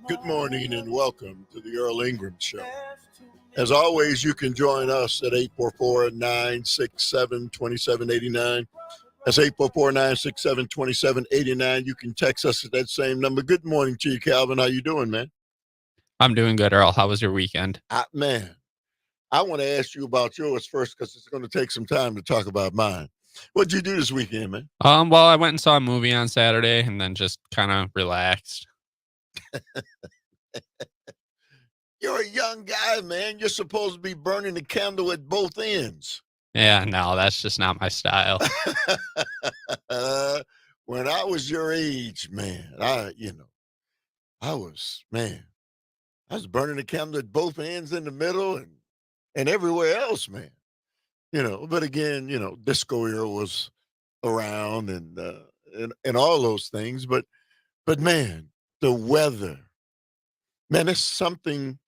Good morning and welcome to the Earl Ingram Show. As always, you can join us at 844-967-2789. That's 844-967-2789. You can text us at that same number. Good morning to you, Calvin. How you doing, man? I'm doing good, Earl. How was your weekend? Man, I want to ask you about yours first because it's going to take some time to talk about mine. What'd you do this weekend, man? Well, I went and saw a movie on Saturday and then just kind of relaxed. You're a young guy, man. You're supposed to be burning the candle at both ends. Yeah, no, that's just not my style. When I was your age, man, I was burning the candle at both ends in the middle and everywhere else, man. But again, disco era was around and all those things. But man, the weather, man, it's something,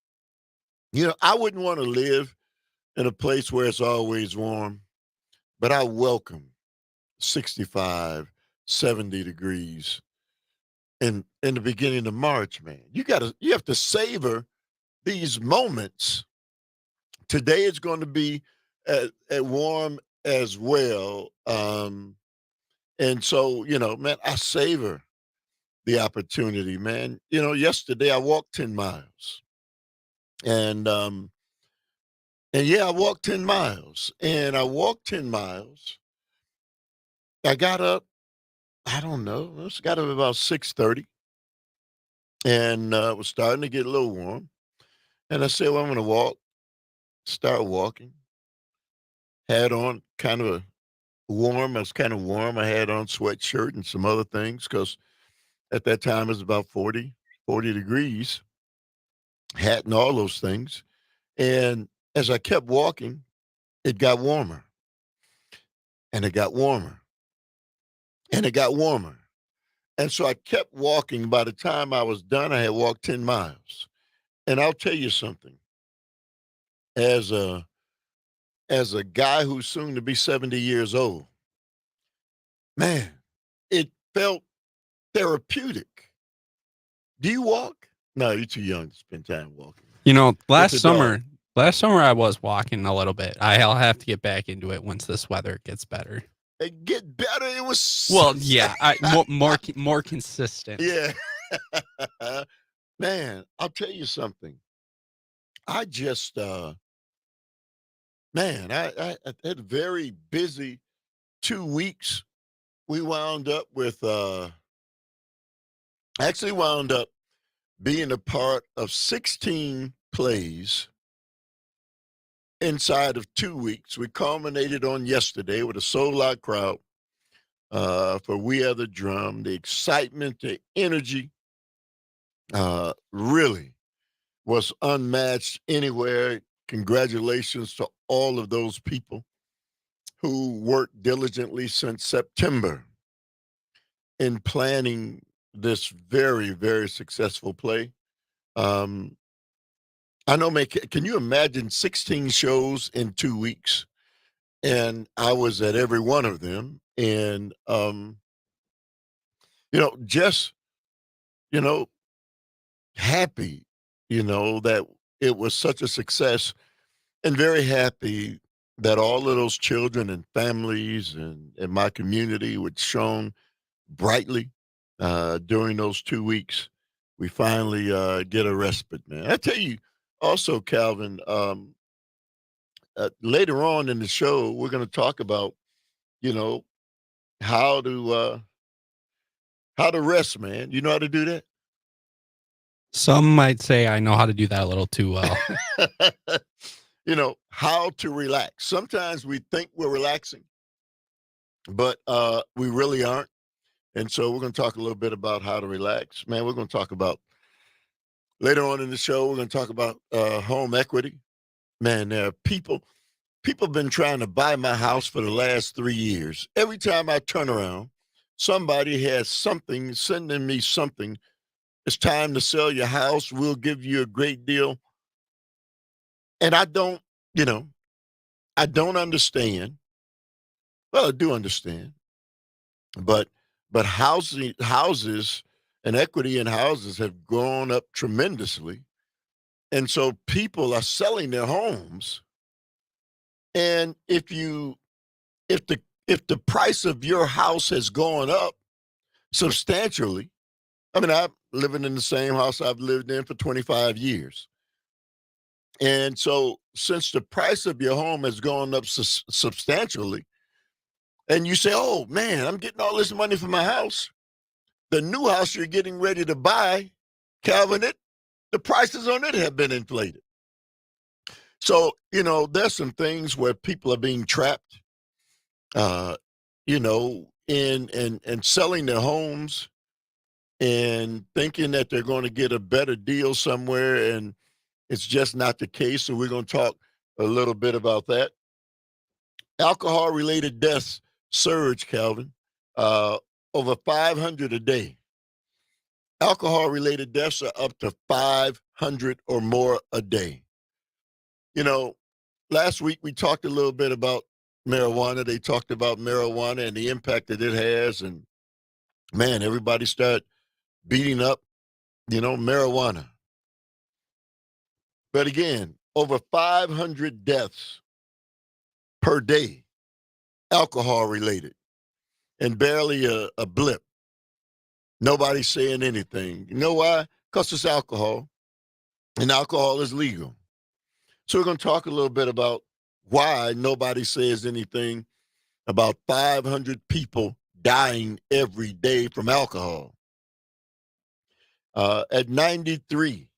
I wouldn't want to live in a place where it's always warm, but I welcome 65, 70 degrees in the beginning of March, man. You have to savor these moments. Today is going to be at warm as well. And so, man, I savor the opportunity, man. Yesterday I walked 10 miles. And yeah, I walked 10 miles. And I walked 10 miles. I got up, I don't know, I got up about 6:30. And it was starting to get a little warm. And I said, well, I'm going to start walking. Had on kind of warm. I was kind of warm. I had on sweatshirt and some other things because at that time it was about 40 degrees. Hat and all those things. And as I kept walking, it got warmer. And it got warmer. And it got warmer. And so I kept walking. By the time I was done, I had walked 10 miles. And I'll tell you something. As a guy who's soon to be 70 years old, man, it felt therapeutic. Do you walk? No, you're too young to spend time walking. Last summer I was walking a little bit. I'll have to get back into it once this weather gets better. It get better. It was more consistent. Yeah. Man, I'll tell you something. I just I had a very busy 2 weeks. We wound up being a part of 16 plays inside of 2 weeks. We culminated on yesterday with a sold-out crowd for We Are the Drum. The excitement, the energy really was unmatched anywhere. Congratulations to all of those people who worked diligently since September in planning this very, very successful play. I know, man, can you imagine 16 shows in 2 weeks? And I was at every one of them. And, just, happy, that it was such a success and very happy that all of those children and families and my community would shone brightly during those 2 weeks. We finally get a respite, man. I tell you also, Calvin, later on in the show, we're going to talk about, how to rest, man. You know how to do that? Some might say I know how to do that a little too well. How to relax. Sometimes we think we're relaxing, but we really aren't. And so we're going to talk a little bit about how to relax. Man, we're going to talk about, later on in the show, we're going to talk about home equity. Man, there are people have been trying to buy my house for the last 3 years. Every time I turn around, somebody has something, sending me something. It's time to sell your house. We'll give you a great deal. And I don't, you know, I don't understand. Well, I do understand, but houses and equity in houses have gone up tremendously. And so people are selling their homes. And if the price of your house has gone up substantially, I mean, I'm living in the same house I've lived in for 25 years. And so since the price of your home has gone up substantially, and you say, "Oh man, I'm getting all this money for my house," the new house you're getting ready to buy, Calvin, the prices on it have been inflated. So, there's some things where people are being trapped, uh, in selling their homes and thinking that they're going to get a better deal somewhere, and it's just not the case. So we're going to talk a little bit about that. Alcohol-related deaths surge, Calvin, uh, over 500 a day. Alcohol-related deaths are up to 500 or more a day. Last week we talked a little bit about marijuana. They talked about marijuana and the impact that it has. And man, everybody started beating up, marijuana. But again, over 500 deaths per day, alcohol related, and barely a blip. Nobody's saying anything. You know why? Because it's alcohol, and alcohol is legal. So we're going to talk a little bit about why nobody says anything about 500 people dying every day from alcohol. At 93,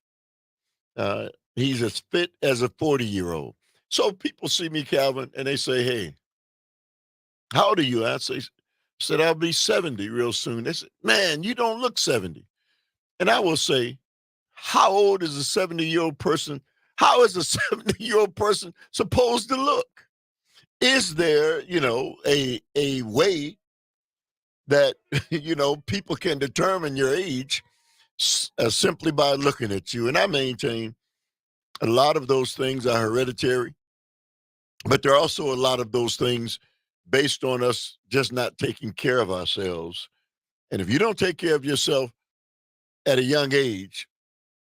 he's as fit as a 40-year-old. So people see me, Calvin, and they say, "Hey, how old are you?" I said, "I'll be 70 real soon." They said, "Man, you don't look 70. And I will say, how old is a 70-year-old person? How is a 70-year-old person supposed to look? Is there, a way that, people can determine your age simply by looking at you?" And I maintain a lot of those things are hereditary, but there are also a lot of those things based on us just not taking care of ourselves. And if you don't take care of yourself at a young age,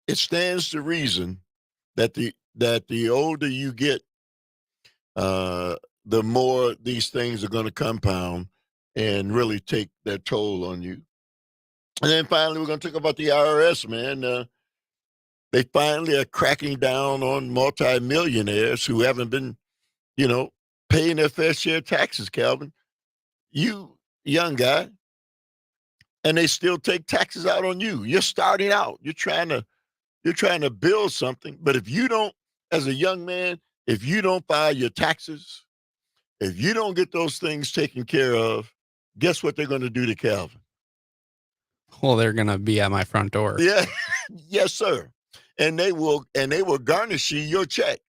it stands to reason that the older you get, the more these things are going to compound and really take their toll on you. And then finally, we're going to talk about the IRS, man. They finally are cracking down on multimillionaires who haven't been, paying their fair share of taxes, Calvin. You, young guy, and they still take taxes out on you. You're starting out. You're trying to build something. But if you don't, as a young man, if you don't file your taxes, if you don't get those things taken care of, guess what they're going to do to Calvin? Well, they're going to be at my front door. Yeah, yes, sir. And they will garnish you your check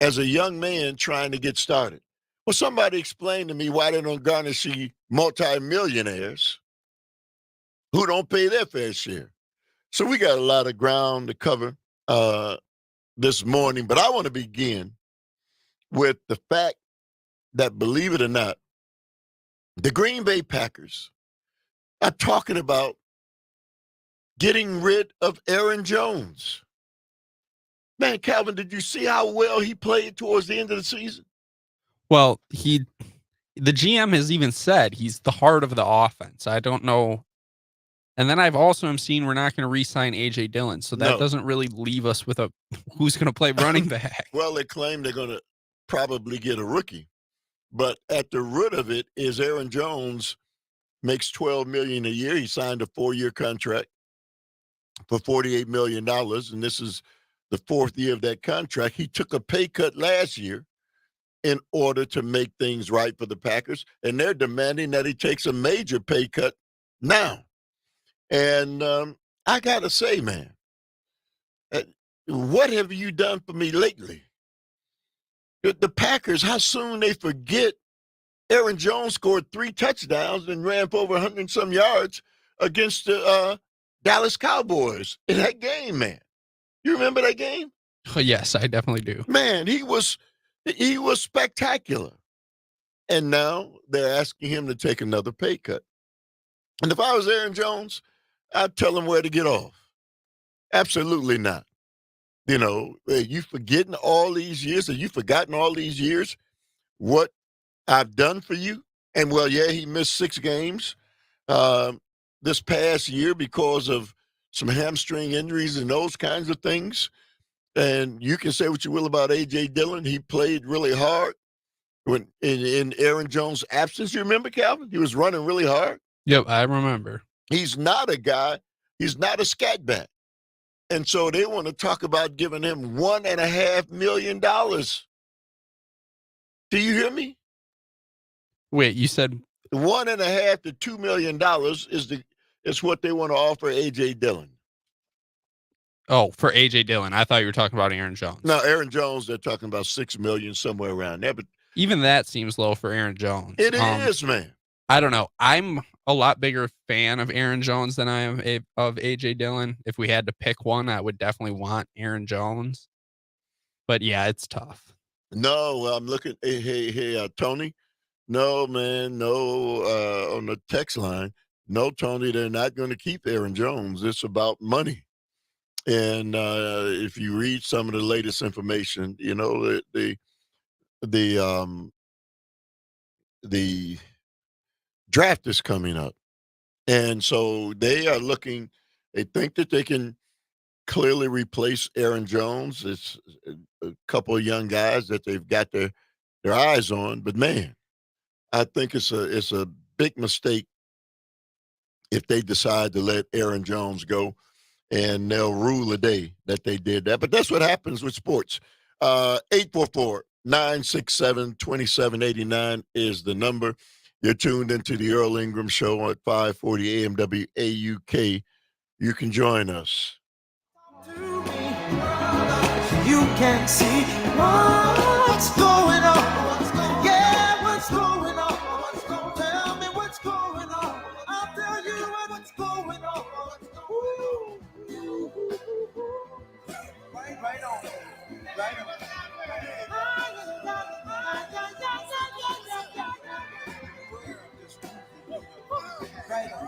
as a young man trying to get started. Well, somebody explain to me why they don't garnish you multimillionaires who don't pay their fair share. So we got a lot of ground to cover this morning, but I want to begin with the fact that, believe it or not, the Green Bay Packers are talking about getting rid of Aaron Jones. Man, Calvin, did you see how well he played towards the end of the season? Well, the GM has even said he's the heart of the offense. I don't know. And then I've also seen we're not going to re-sign A.J. Dillon, so that doesn't really leave us with who's going to play running back. Well, they claim they're going to probably get a rookie, but at the root of it is Aaron Jones makes $12 million a year. He signed a 4-year contract for $48 million, and this is the 4th year of that contract. He took a pay cut last year in order to make things right for the Packers, and they're demanding that he takes a major pay cut now. And I got to say, man, what have you done for me lately? The Packers, how soon they forget Aaron Jones scored 3 touchdowns and ran for over 100 and some yards against the Dallas Cowboys in that game, man. You remember that game? Oh, yes, I definitely do. Man, he was spectacular. And now they're asking him to take another pay cut. And if I was Aaron Jones, I'd tell him where to get off. Absolutely not. You know, you forgetting all these years, or you forgotten all these years what I've done for you? And well, yeah, he missed 6 games this past year because of some hamstring injuries and those kinds of things. And you can say what you will about A.J. Dillon. He played really hard when in Aaron Jones' absence. You remember, Calvin? He was running really hard. Yep, I remember. He's not a guy. He's not a scat back. And so they want to talk about giving him $1.5 million. Do you hear me? Wait, you said $1.5 to $2 million is what they want to offer A.J. Dillon. Oh, for A.J. Dillon. I thought you were talking about Aaron Jones. Now, Aaron Jones, they're talking about $6 million, somewhere around there. But even that seems low for Aaron Jones. It is, man. I don't know. I'm a lot bigger fan of Aaron Jones than I am of A.J. Dillon. If we had to pick one, I would definitely want Aaron Jones. But yeah, it's tough. No, I'm looking. Hey, Tony. No, man, no. On the text line, no, Tony. They're not going to keep Aaron Jones. It's about money. And if you read some of the latest information, you know the draft is coming up, and so they are looking. They think that they can clearly replace Aaron Jones. It's a couple of young guys that they've got their eyes on, but man, I think it's a big mistake if they decide to let Aaron Jones go, and they'll rue the day that they did that. But that's what happens with sports. 844-967-2789 is the number. You're tuned into the Earl Ingram Show at 540 AM WAUK. You can join us. You can see what's going on. Yeah, what's going on? Tell me what's going on. I'll tell you what's going on. Right on. Right on. Right on.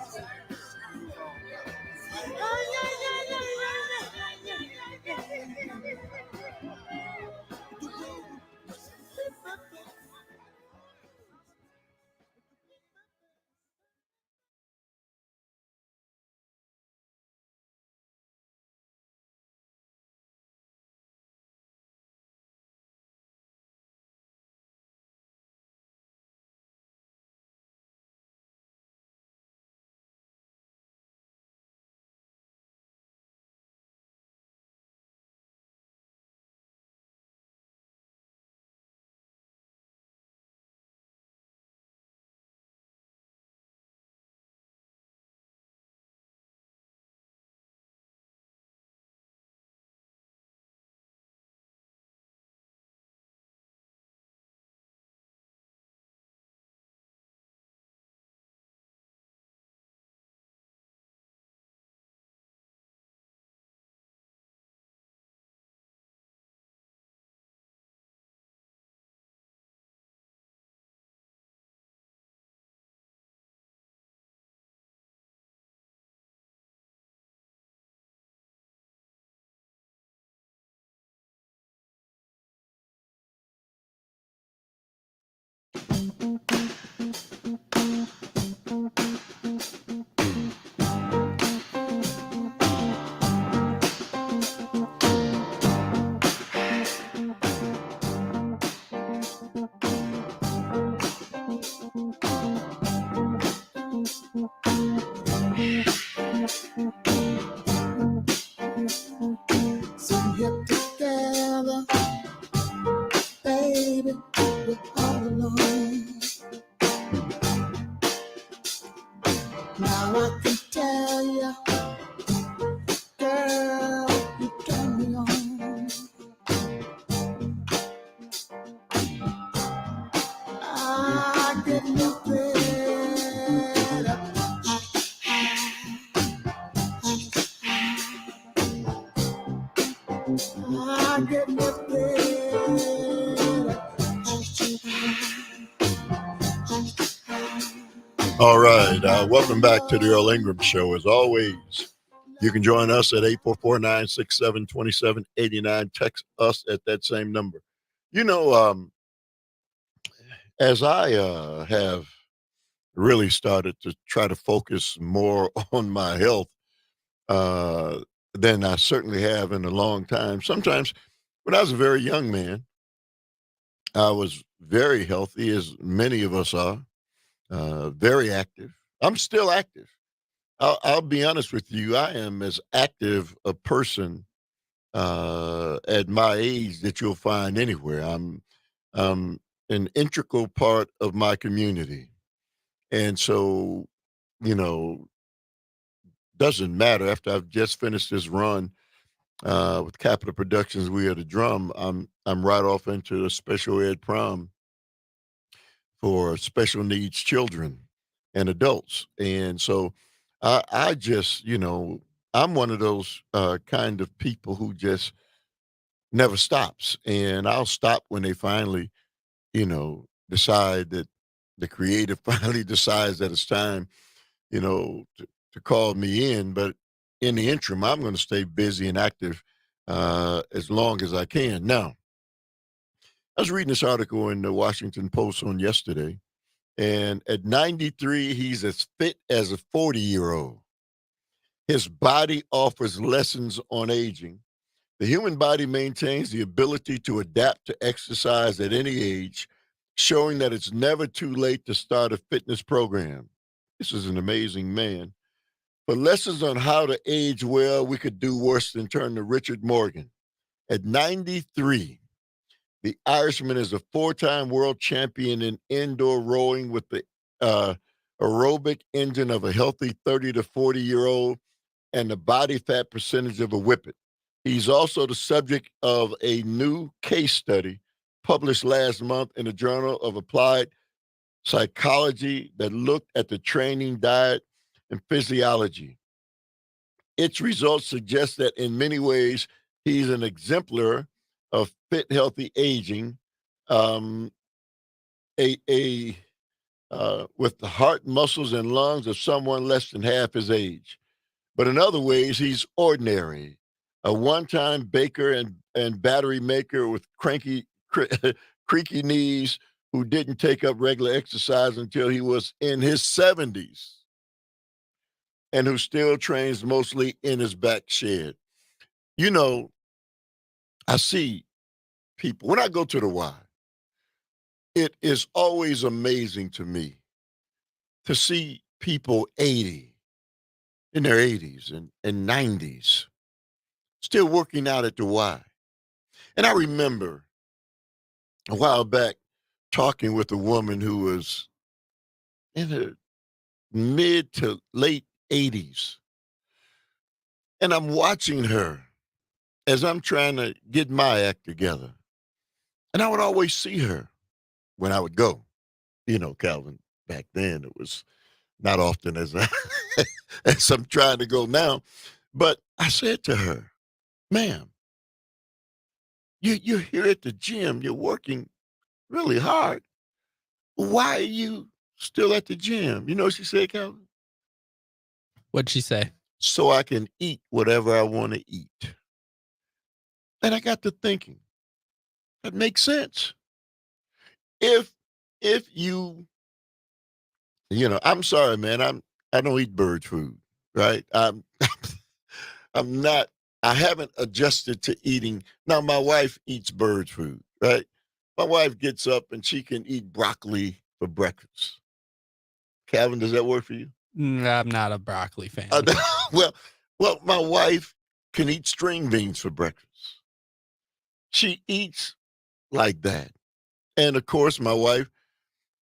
So get together, baby, we're all alone. Now I can tell you, girl, you turn me on. I get nothing. I get All right. Welcome back to the Earl Ingram Show. As always, you can join us at 844-967-2789. Text us at that same number. You know, as I have really started to try to focus more on my health than I certainly have in a long time. Sometimes when I was a very young man, I was very healthy, as many of us are, very active. I'm still active. I'll be honest with you. I am as active a person at my age that you'll find anywhere. I'm an integral part of my community. And so, you know, doesn't matter. After I've just finished this run with Capital Productions, We Are the Drum, I'm right off into a special ed prom for special needs children and adults. And so I just, I'm one of those kind of people who just never stops. And I'll stop when they finally, decide that the creative finally decides that it's time, to call me in. But in the interim, I'm going to stay busy and active as long as I can. Now, I was reading this article in the Washington Post on yesterday, and at 93, he's as fit as a 40-year-old. His body offers lessons on aging. The human body maintains the ability to adapt to exercise at any age, showing that it's never too late to start a fitness program. This is an amazing man. For lessons on how to age well, we could do worse than turn to Richard Morgan. At 93, the Irishman is a four-time world champion in indoor rowing with the aerobic engine of a healthy 30 to 40-year-old and the body fat percentage of a whippet. He's also the subject of a new case study published last month in the Journal of Applied Psychology that looked at the training, diet, and physiology. Its results suggest that in many ways, he's an exemplar of fit, healthy aging, with the heart, muscles, and lungs of someone less than half his age. But in other ways, he's ordinary, a one-time baker and battery maker with creaky knees who didn't take up regular exercise until he was in his 70s and who still trains mostly in his back shed. I see people, when I go to the Y, it is always amazing to me to see people 80, in their 80s and 90s, still working out at the Y. And I remember a while back talking with a woman who was in her mid to late 80s. And I'm watching her as I'm trying to get my act together. And I would always see her when I would go. Calvin, back then it was not often as as I'm trying to go now. But I said to her, ma'am, you're here at the gym. You're working really hard. Why are you still at the gym? You know what she said, Calvin? What'd she say? So I can eat whatever I want to eat. And I got to thinking, that makes sense. If you, I'm sorry, man, I don't eat bird food, right? I'm not, I haven't adjusted to eating. Now, my wife eats bird food, right? My wife gets up and she can eat broccoli for breakfast. Calvin, does that work for you? I'm not a broccoli fan. Well, my wife can eat string beans for breakfast. She eats like that. And of course, my wife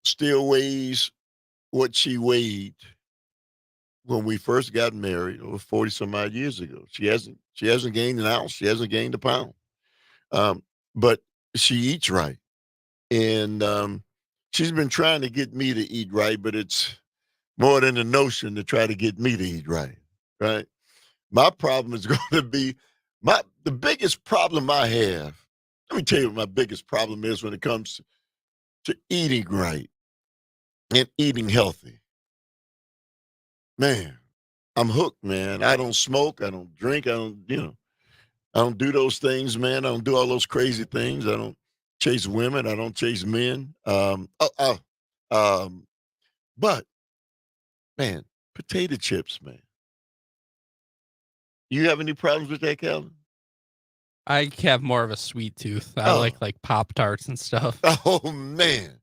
still weighs what she weighed when we first got married over 40 some odd years ago. She hasn't gained an ounce. She hasn't gained a pound. But she eats right. And she's been trying to get me to eat right, but it's more than a notion to try to get me to eat right. Right. My problem is going to be The biggest problem I have, let me tell you what my biggest problem is when it comes to eating right and eating healthy. Man, I'm hooked, man. I don't smoke, I don't drink, I don't do those things, man. I don't do all those crazy things. I don't chase women, I don't chase men. Um, but man, potato chips, man. You have any problems with that, Calvin? I have more of a sweet tooth. I Oh. like Pop Tarts and stuff. Oh man.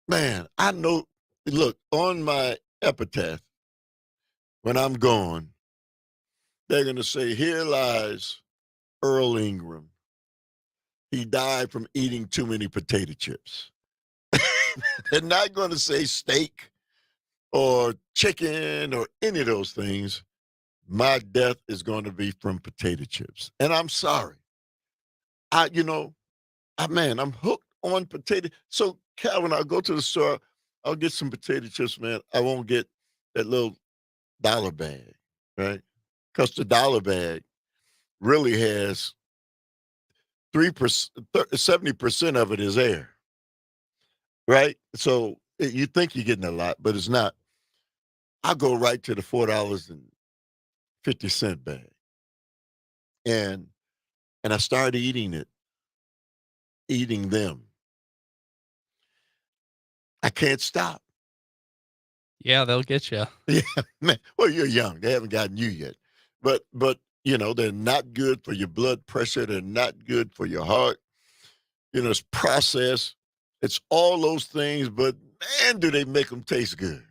Man, I know. Look, on my epitaph, when I'm gone, they're going to say, here lies Earl Ingram. He died from eating too many potato chips. They're not going to say steak or chicken or any of those things. My death is going to be from potato chips. And I'm sorry. Man, I'm hooked on potato. So, Calvin, I'll go to the store. I'll get some potato chips, man. I won't get that little dollar bag, right? Because the dollar bag really has 3%, 70% of it is air, right? So you think you're getting a lot, but it's not. I go right to the $4.50 bag, and I start eating them. I can't stop. Yeah, they'll get you. Yeah, man. Well, you're young; they haven't gotten you yet, but they're not good for your blood pressure. They're not good for your heart. It's processed. It's all those things, but man, do they make them taste good,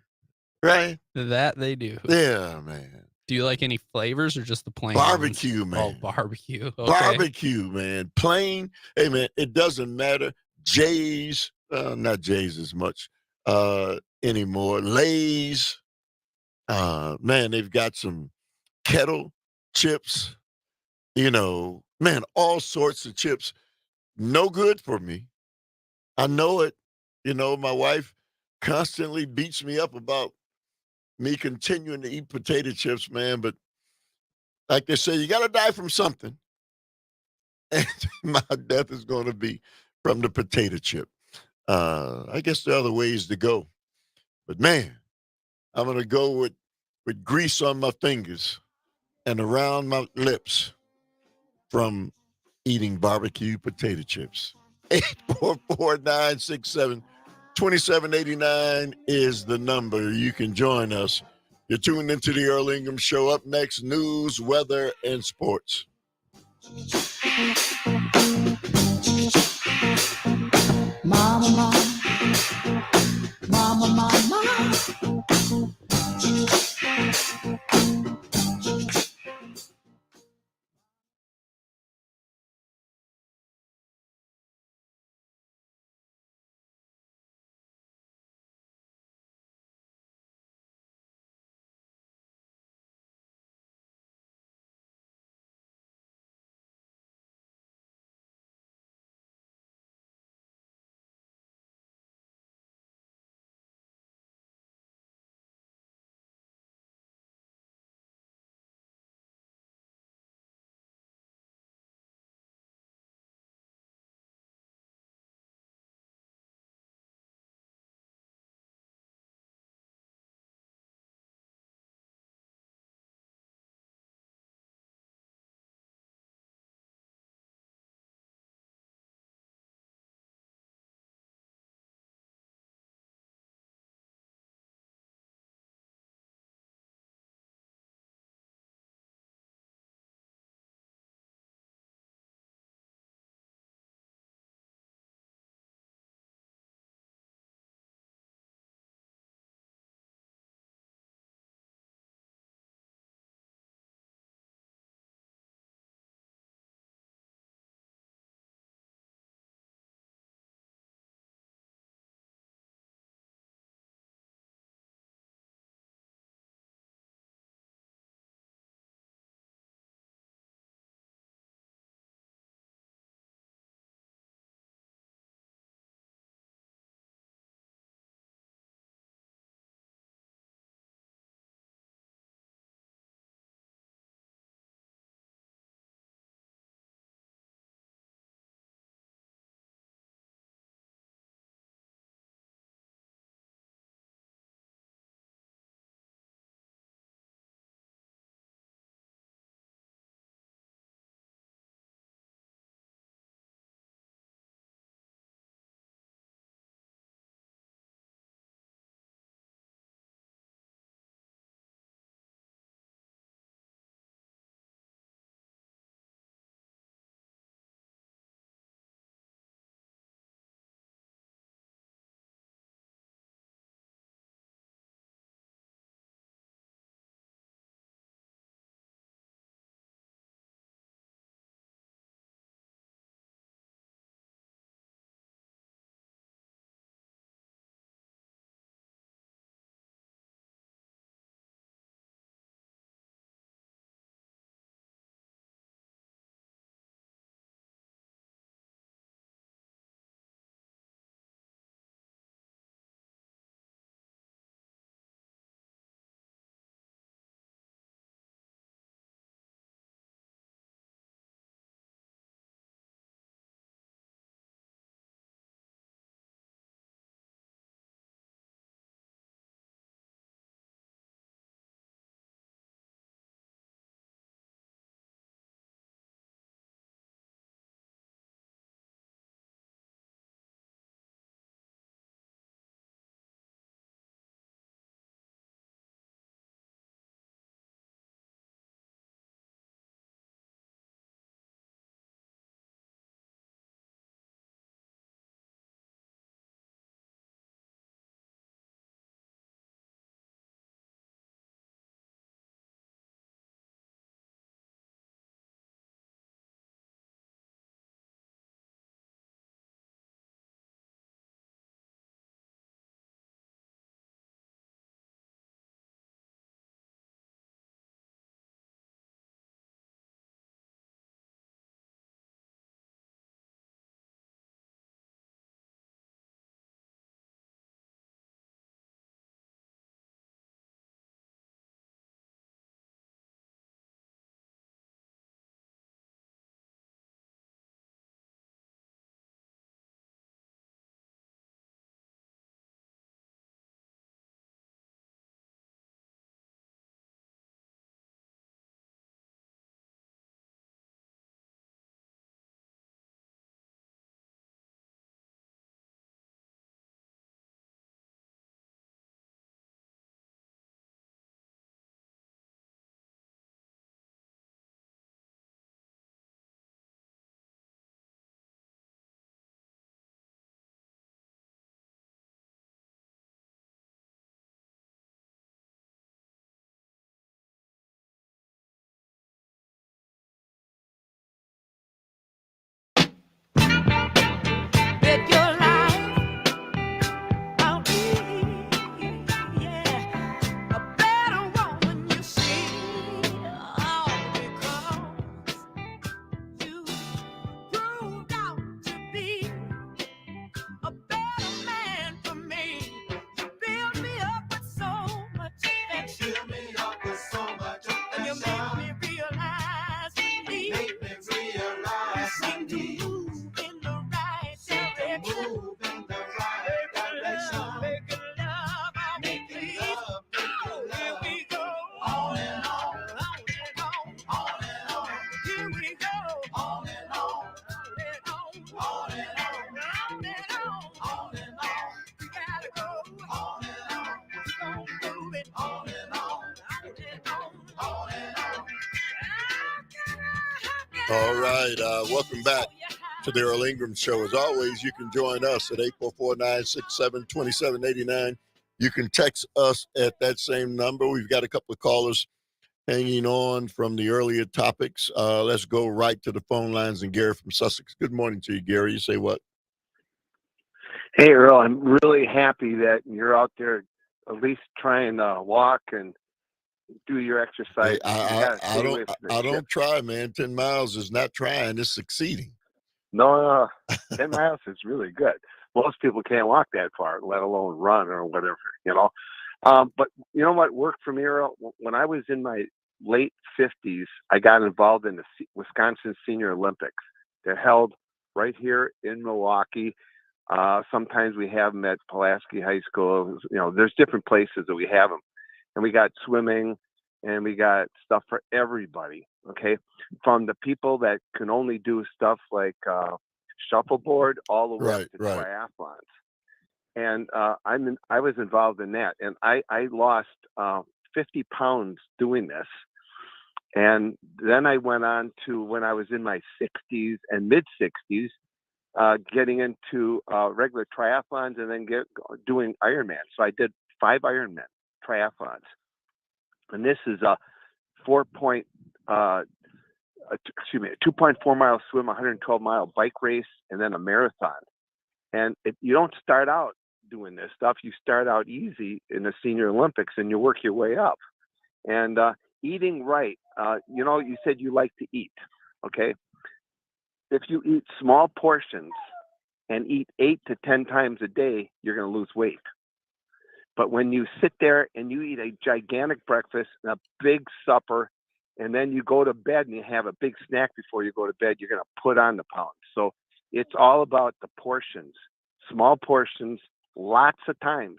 right? That they do. Yeah, man. Do you like any flavors or just the plain Barbecue, ones? man. Oh, barbecue. Okay. Barbecue, man. Plain. Hey, man, it doesn't matter. Jay's, not Jay's as much anymore. Lay's, man, they've got some kettle chips, man, all sorts of chips. No good for me. I know it. My wife constantly beats me up about me continuing to eat potato chips, man. But like they say, you got to die from something. And my death is going to be from the potato chip. I guess there are other ways to go. But man, I'm going to go with grease on my fingers and around my lips from eating barbecue potato chips. 844-967-2789 is the number. You can join us. You're tuned into the Earl Ingram Show. Up next, news, weather, and sports. Mama, mama, mama, mama. All right. Welcome back to the Earl Ingram Show. As always, you can join us at 844-967-2789. You can text us at that same number. We've got a couple of callers hanging on from the earlier topics. Let's go right to the phone lines. And Gary from Sussex. Good morning to you, Gary. You say what? Hey, Earl, I'm really happy that you're out there at least trying to walk and do your exercise. Hey, I don't try, man. 10 miles is not trying, it's succeeding. No, 10 miles is really good. Most people can't walk that far, let alone run or whatever, you know. But you know what worked for me, Earl? When I was in my late 50s, I got involved in the Wisconsin Senior Olympics. They're held right here in Milwaukee. Sometimes we have them at Pulaski High School. You know, there's different places that we have them. And we got swimming and we got stuff for everybody. Okay. From the people that can only do stuff like shuffleboard all the way up to triathlons. And I was involved in that. And I lost 50 pounds doing this. And then I went on to, when I was in my 60s and mid 60s, getting into regular triathlons and then doing Ironman. So I did 5 Ironman triathlons. And this is a 2.4 mile swim, 112-mile bike race, and then a marathon. And you don't start out doing this stuff. You start out easy in the Senior Olympics and you work your way up. And eating right, you know, you said you like to eat, okay? If you eat small portions and eat 8 to 10 times a day, you're going to lose weight. But when you sit there and you eat a gigantic breakfast and a big supper, and then you go to bed and you have a big snack before you go to bed, you're going to put on the pounds. So it's all about the portions, small portions, lots of times.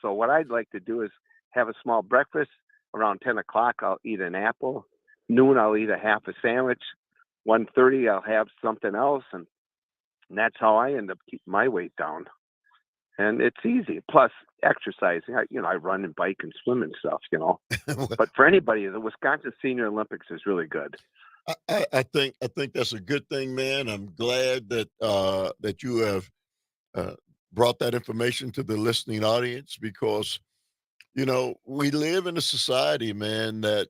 So what I'd like to do is have a small breakfast. Around 10 o'clock, I'll eat an apple. Noon, I'll eat a half a sandwich. 1:30, I'll have something else. And that's how I end up keeping my weight down. And it's easy. Plus, exercising. I run and bike and swim and stuff, you know. But for anybody, the Wisconsin Senior Olympics is really good. I think that's a good thing, man. I'm glad that you have brought that information to the listening audience because, you know, we live in a society, man, that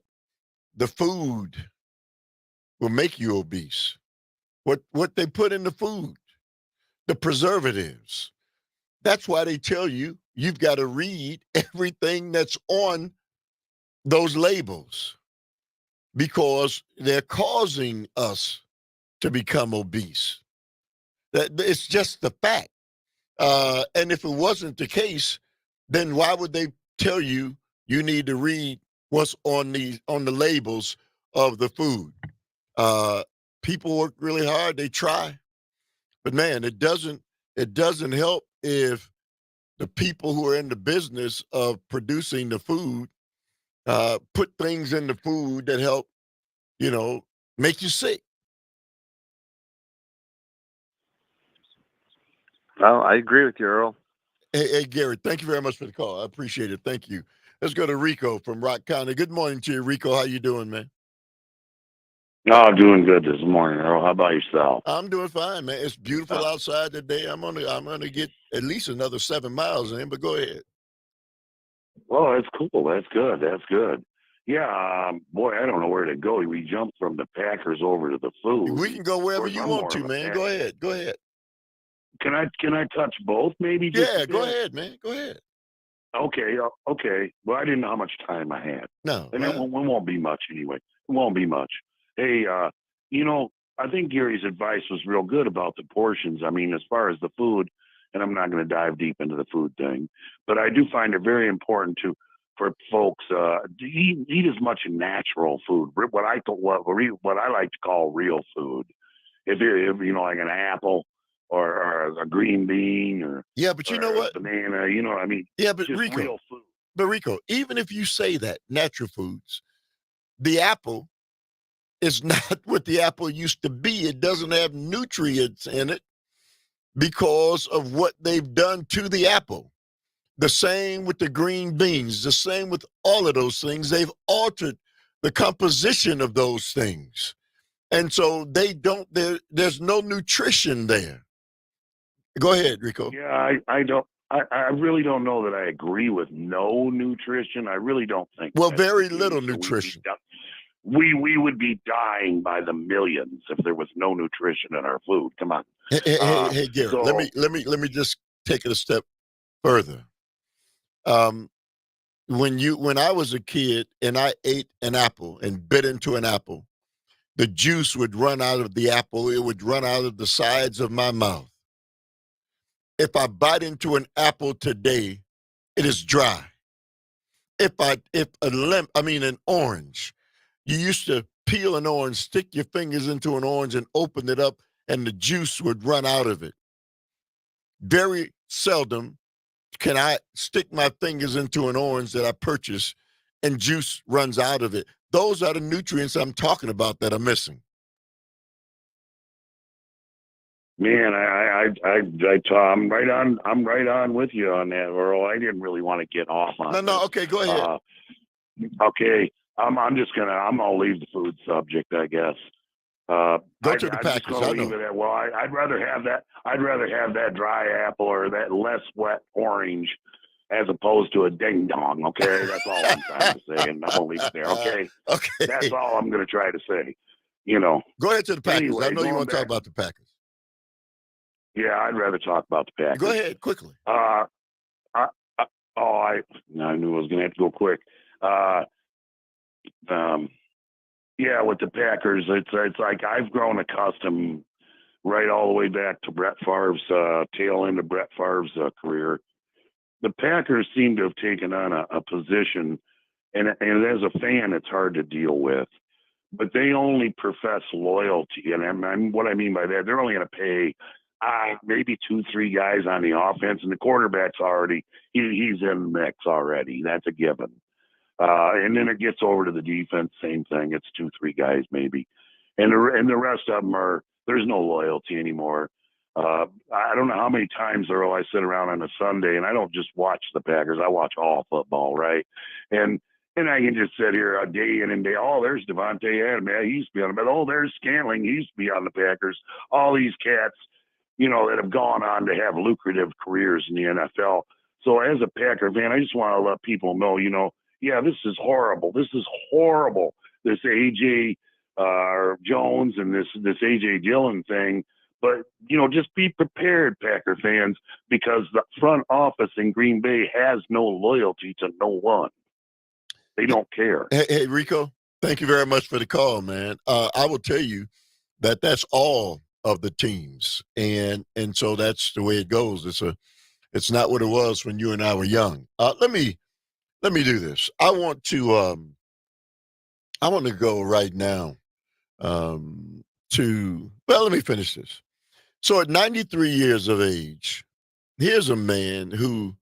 the food will make you obese. What they put in the food, the preservatives. That's why they tell you you've got to read everything that's on those labels because they're causing us to become obese. It's just the fact. And if it wasn't the case, then why would they tell you you need to read what's on the labels of the food? People work really hard, they try, but man, it doesn't help if the people who are in the business of producing the food put things in the food that help, you know, make you sick. Well, I agree with you, Earl. Hey, Gary, thank you very much for the call. I appreciate it. Thank you. Let's go to Rico from Rock County. Good morning to you, Rico. How you doing, man? Oh, doing good this morning, Earl. How about yourself? I'm doing fine, man. It's beautiful outside today. I'm gonna get at least another 7 miles in, but go ahead. Well, that's cool. That's good. That's good. Yeah, boy, I don't know where to go. We jumped from the Packers over to the food. We can go wherever you want to, man. Go ahead. Go ahead. Can I touch both, maybe? Yeah, go ahead, man. Go ahead. Okay. Well, I didn't know how much time I had. No. And it won't be much anyway. It won't be much. Hey, you know, I think Gary's advice was real good about the portions. I mean, as far as the food, and I'm not going to dive deep into the food thing, but I do find it very important for folks to eat as much natural food, what I like to call real food. If you know, like an apple or a green bean or but you know what, banana, you know what I mean? Yeah, but just Rico, real food. Rico, even if you say that natural foods, the apple is not what the apple used to be. It doesn't have nutrients in it because of what they've done to the apple. The same with the green beans, the same with all of those things. They've altered the composition of those things. And so there's no nutrition there. Go ahead, Rico. Yeah, I don't. I really don't know that I agree with no nutrition. I really don't think. Well, that's very the little case. nutrition. We would be dying by the millions if there was no nutrition in our food. Come on. Hey, Garrett. So Let me just take it a step further. When I was a kid and I ate an apple and bit into an apple, the juice would run out of the apple. It would run out of the sides of my mouth. If I bite into an apple today, it is dry. An orange, you used to peel an orange, stick your fingers into an orange and open it up, and the juice would run out of it. Very seldom can I stick my fingers into an orange that I purchase and juice runs out of it. Those are the nutrients I'm talking about that are missing. Man, I'm right on with you on that, Earl. I didn't really want to get off on No. Okay, go ahead. Okay, I'm gonna leave the food subject, I guess. Go to the I'm Packers. just gonna leave it at, well, I'd rather have that dry apple or that less wet orange as opposed to a ding dong. Okay, that's all I'm trying to say, and I'm gonna leave it there. Okay, Okay. that's all I'm gonna try to say. You know. Go ahead to the Packers. Anyway, I know you want to talk back- about the Packers. Yeah, I'd rather talk about the Packers. Go ahead quickly. I knew I was going to have to go quick. Yeah, with the Packers, it's like I've grown accustomed right all the way back to Brett Favre's tail end of Brett Favre's career. The Packers seem to have taken on a position, and as a fan, it's hard to deal with. But they only profess loyalty, and what I mean by that, they're only going to pay maybe 2-3 guys on the offense, and the quarterback's already he's in the mix already. That's a given. And then it gets over to the defense, same thing. It's 2-3 guys maybe, and the rest of them there's no loyalty anymore. I don't know how many times, Earl, I sit around on a Sunday and I don't just watch the Packers. I watch all football, right? And I can just sit here a day in and day. Oh, there's Devontae Adams. Man, he used to be on the. Oh, there's Scantling. He used to be on the Packers. All these cats, that have gone on to have lucrative careers in the NFL. So as a Packer fan, I just want to let people know, yeah, this is horrible. This is horrible. This A.J. Jones and this A.J. Dillon thing. But, just be prepared, Packer fans, because the front office in Green Bay has no loyalty to no one. They don't care. Hey, Rico, thank you very much for the call, man. I will tell you that that's all of the teams, and so that's the way it goes. It's not what it was when you and I were young. Let me do this. I want to go right now let me finish this. So at 93 years of age, here's a man who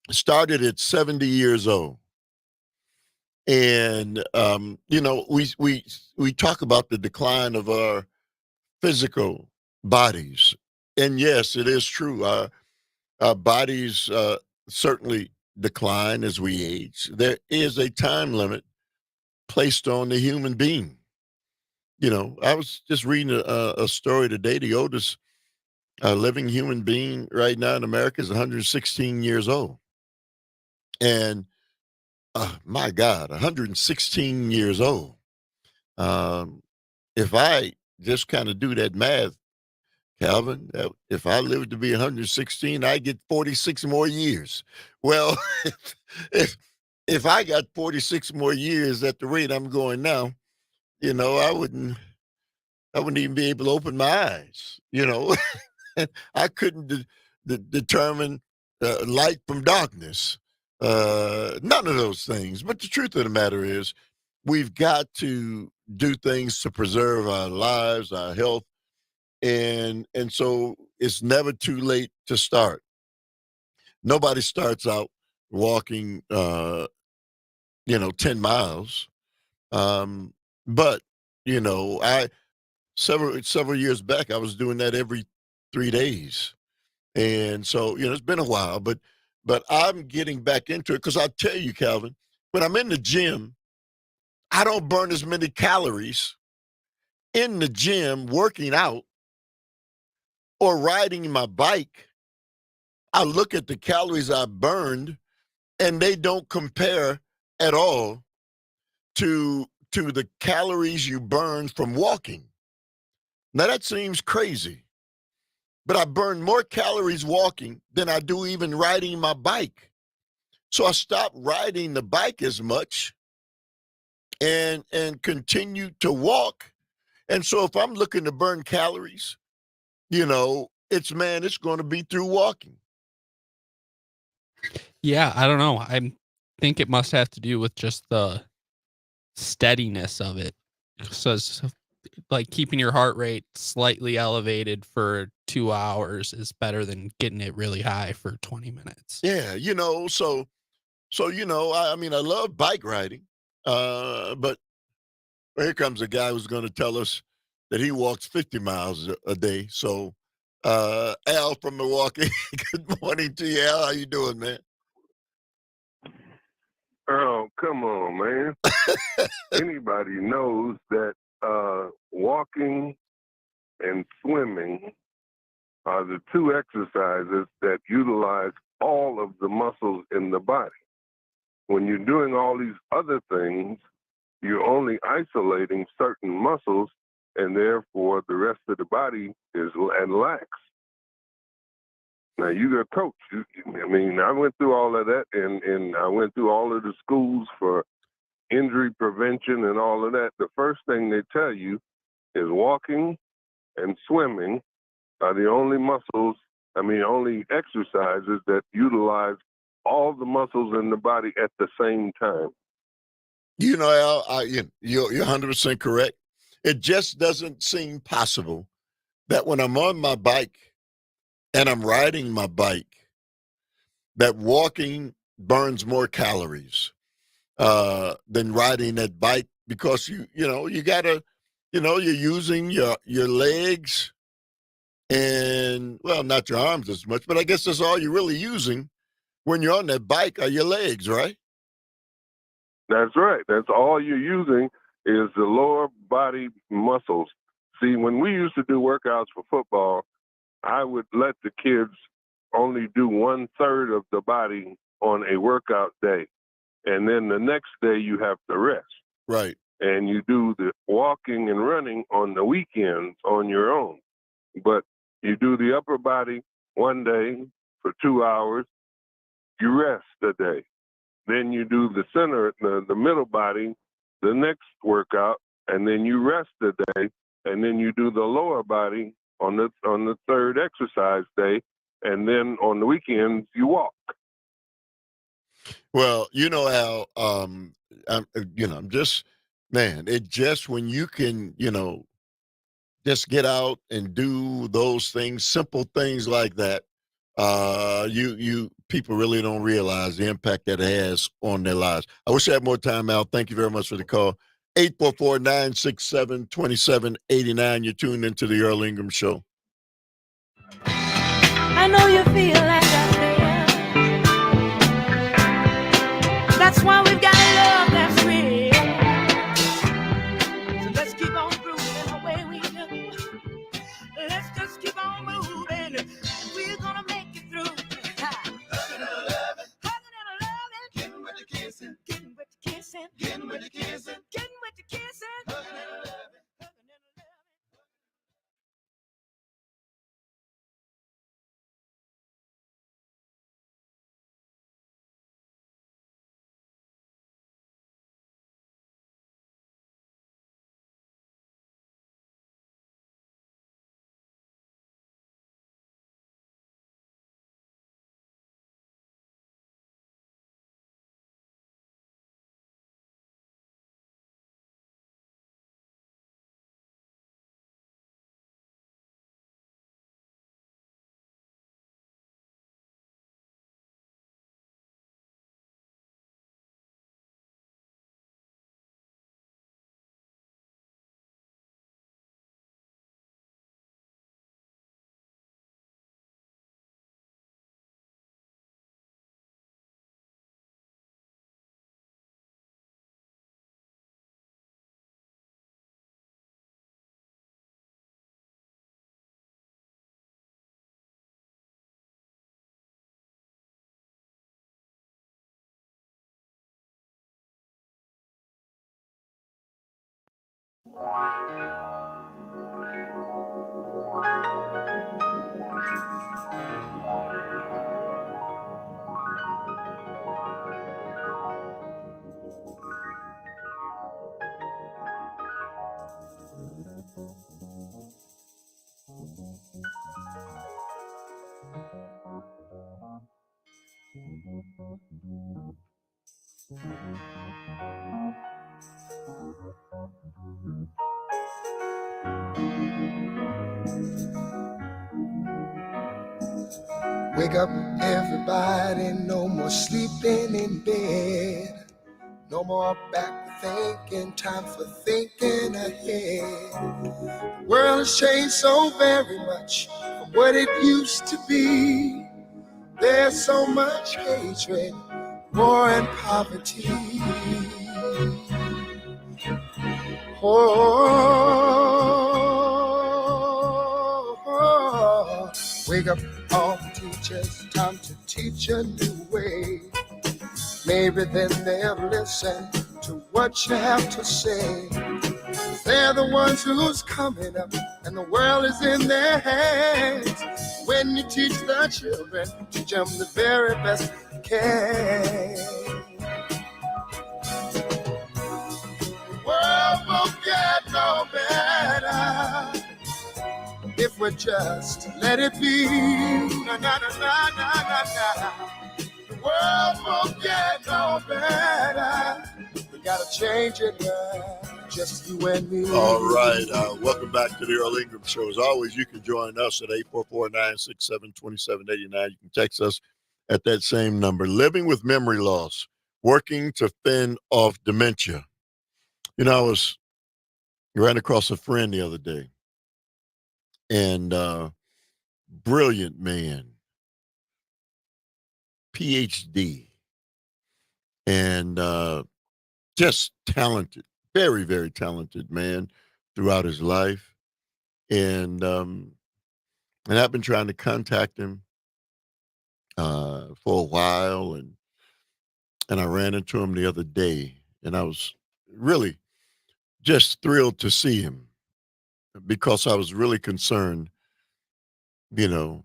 started at 70 years old. And we talk about the decline of our physical bodies. And yes, it is true. Our bodies certainly decline as we age. There is a time limit placed on the human being. I was just reading a story today. The oldest living human being right now in America is 116 years old. And my God, 116 years old. If I just kind of do that math, Calvin, if I live to be 116, I get 46 more years. Well, if I got 46 more years at the rate I'm going now, I wouldn't even be able to open my eyes. I couldn't determine light from darkness. None of those things. But the truth of the matter is, we've got to do things to preserve our lives, our health, and so it's never too late to start. Nobody starts out walking, 10 miles. But several years back, I was doing that every 3 days. And so, it's been a while, but I'm getting back into it because I tell you, Calvin, when I'm in the gym, I don't burn as many calories in the gym working out or riding my bike, I look at the calories I burned and they don't compare at all to the calories you burn from walking. Now that seems crazy, but I burn more calories walking than I do even riding my bike. So I stopped riding the bike as much and continue to walk. And so if I'm looking to burn calories, it's going to be through walking. Yeah, I don't know. I think it must have to do with just the steadiness of it. So it's like keeping your heart rate slightly elevated for 2 hours is better than getting it really high for 20 minutes. Yeah, I mean, I love bike riding, but here comes a guy who's going to tell us that he walks 50 miles a day. So, Al from Milwaukee, good morning to you, Al. How you doing, man? Earl, come on, man. Anybody knows that walking and swimming are the two exercises that utilize all of the muscles in the body. When you're doing all these other things, you're only isolating certain muscles, and therefore the rest of the body is lax. Now you're a coach. I went through all of that, and I went through all of the schools for injury prevention and all of that. The first thing they tell you is walking and swimming are the only only exercises that utilize all the muscles in the body at the same time. Al, you're 100% correct. It just doesn't seem possible that when I'm on my bike and I'm riding my bike, that walking burns more calories than riding that bike because you gotta, you're using your legs and not your arms as much, but I guess that's all you're really using when you're on that bike are your legs, right? That's right. That's all you're using is the lower body muscles. See, when we used to do workouts for football, I would let the kids only do 1/3 of the body on a workout day. And then the next day you have to rest. Right. And you do the walking and running on the weekends on your own. But you do the upper body one day for 2 hours, you rest a day. Then you do the center, the middle body, the next workout, and then you rest a day, and then you do the lower body on the third exercise day, and then on the weekends you walk. Well, Al, I'm just, man, it just when you can, just get out and do those things, simple things like that. You people really don't realize the impact that it has on their lives. I wish I had more time, Al. Thank you very much for the call. 844-967-2789. You're tuned into the Earl Ingram Show. I know you feel like I feel. That's why we've got love that's real. So let's keep on grooving the way we do. Let's just keep on moving. We're gonna make it through. Hugging and loving. Getting with the kissing. Getting with the kissing. Getting with the kissing. Getting with the kissing. Hugging and loving. Wake up, everybody, no more sleeping in bed. No more back thinking, time for thinking ahead. The world has changed so very much from what it used to be. There's so much hatred, war and poverty. Oh, wake up all the teachers, time to teach a new way. Maybe then they'll listen to what you have to say. They're the ones who's coming up, and the world is in their hands. When you teach the children, teach them the very best you can. The world won't get no better if we just let it be. Na, na, na, na, na, na, na. The world won't get no better. We gotta change it now, just you and me. All right. Welcome back to the Earl Ingram Show. As always, you can join us at 844-967-2789. You can text us at that same number. Living with memory loss, working to fend off dementia. You know, I ran across a friend the other day, and brilliant man, PhD, and just talented, very, very talented man throughout his life. And I've been trying to contact him for a while, and I ran into him the other day, and I was really just thrilled to see him because I was really concerned, you know,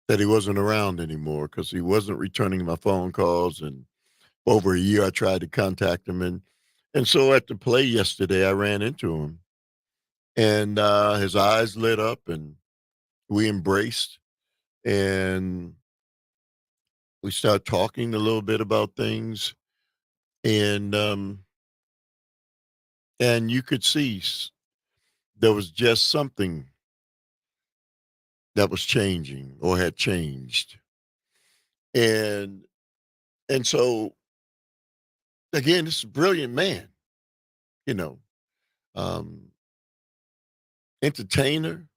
that he wasn't around anymore because he wasn't returning my phone calls. And over a year, I tried to contact him, and so at the play yesterday, I ran into him, and his eyes lit up, and we embraced, and we started talking a little bit about things, and you could see there was just something that was changing or had changed, and so again, this is a brilliant man, you know, um, entertainer,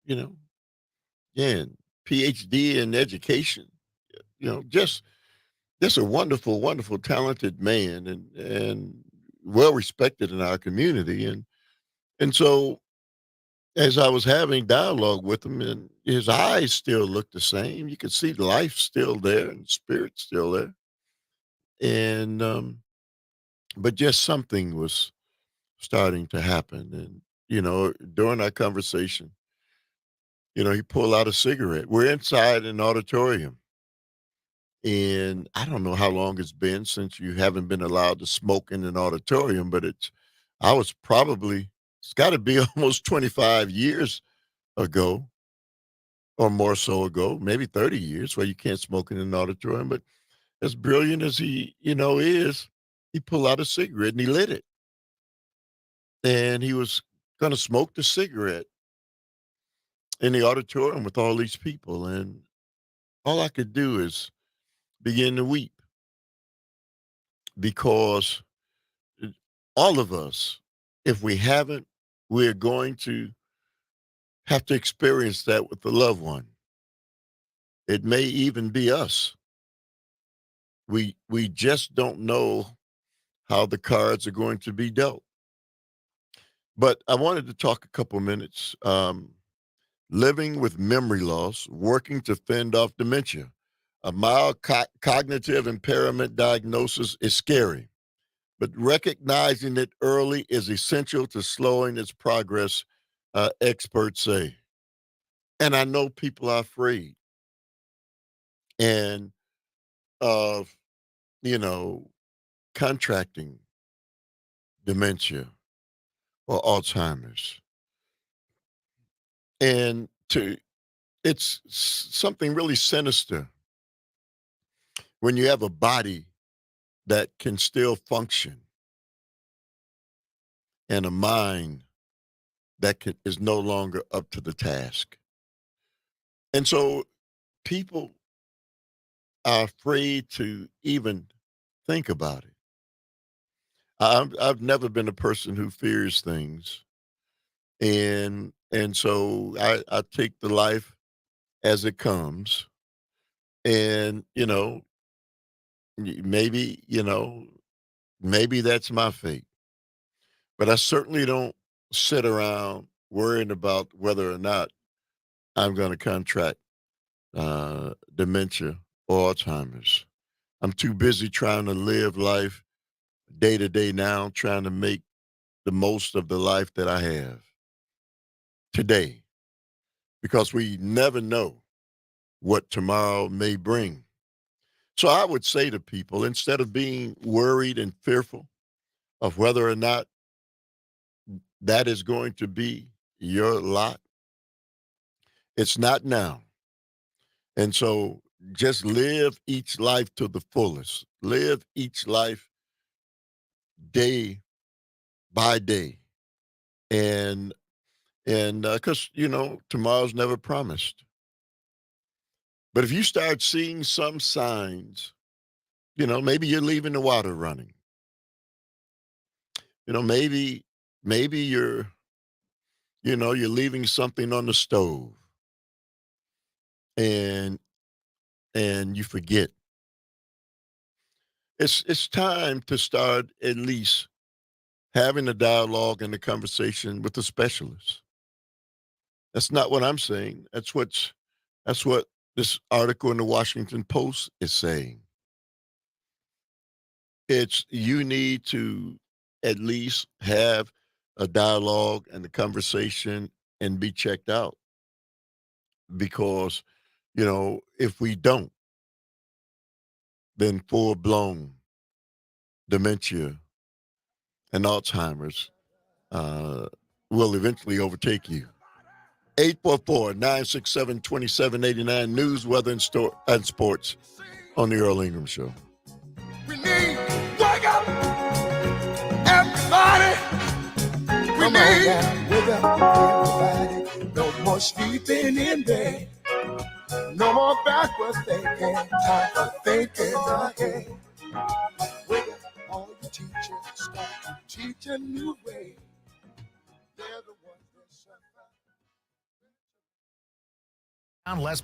you know, and PhD in education, just a wonderful, wonderful, talented man, and well respected in our community, and so as I was having dialogue with him, and his eyes still looked the same, you could see the life still there and spirit still there, and but just something was starting to happen, and during our conversation, he pulled out a cigarette. We're inside an auditorium. And I don't know how long it's been since you haven't been allowed to smoke in an auditorium, but it's got to be almost 25 years ago or more so ago, maybe 30 years where you can't smoke in an auditorium. But as brilliant as he, is, he pulled out a cigarette and he lit it. And he was going to smoke the cigarette in the auditorium with all these people. And all I could do is begin to weep because all of us, if we haven't, we're going to have to experience that with a loved one. It may even be us. We just don't know how the cards are going to be dealt. But I wanted to talk a couple minutes. Living with memory loss, working to fend off dementia. A mild cognitive impairment diagnosis is scary, but recognizing it early is essential to slowing its progress, experts say. And I know people are afraid and of, you know, contracting dementia or Alzheimer's. And it's something really sinister when you have a body that can still function and a mind that is no longer up to the task. And so people are afraid to even think about it. I've never been a person who fears things, and so I take the life as it comes, and maybe maybe that's my fate, but I certainly don't sit around worrying about whether or not I'm going to contract dementia or Alzheimer's. I'm too busy trying to live life day to day now, trying to make the most of the life that I have today, because we never know what tomorrow may bring. So I would say to people, instead of being worried and fearful of whether or not that is going to be your lot, it's not now. And so just live each life to the fullest. Live each life day by day. And because tomorrow's never promised. But if you start seeing some signs, maybe you're leaving the water running. Maybe you're leaving something on the stove and you forget. It's time to start at least having a dialogue and a conversation with the specialist. That's not what I'm saying. That's what this article in the Washington Post is saying. It's you need to at least have a dialogue and a conversation and be checked out, because if we don't, then full blown dementia and Alzheimer's uh, will eventually overtake you. 844-967-2789, news, weather, and sports on the Earl Ingram Show. We need wake up, everybody. We need wake up, everybody. No more sleeping in bed. No more backwards thinking. Time for thinking ahead. Wake up, all you teachers, start to teach a new way. They're the ones that suffer. Less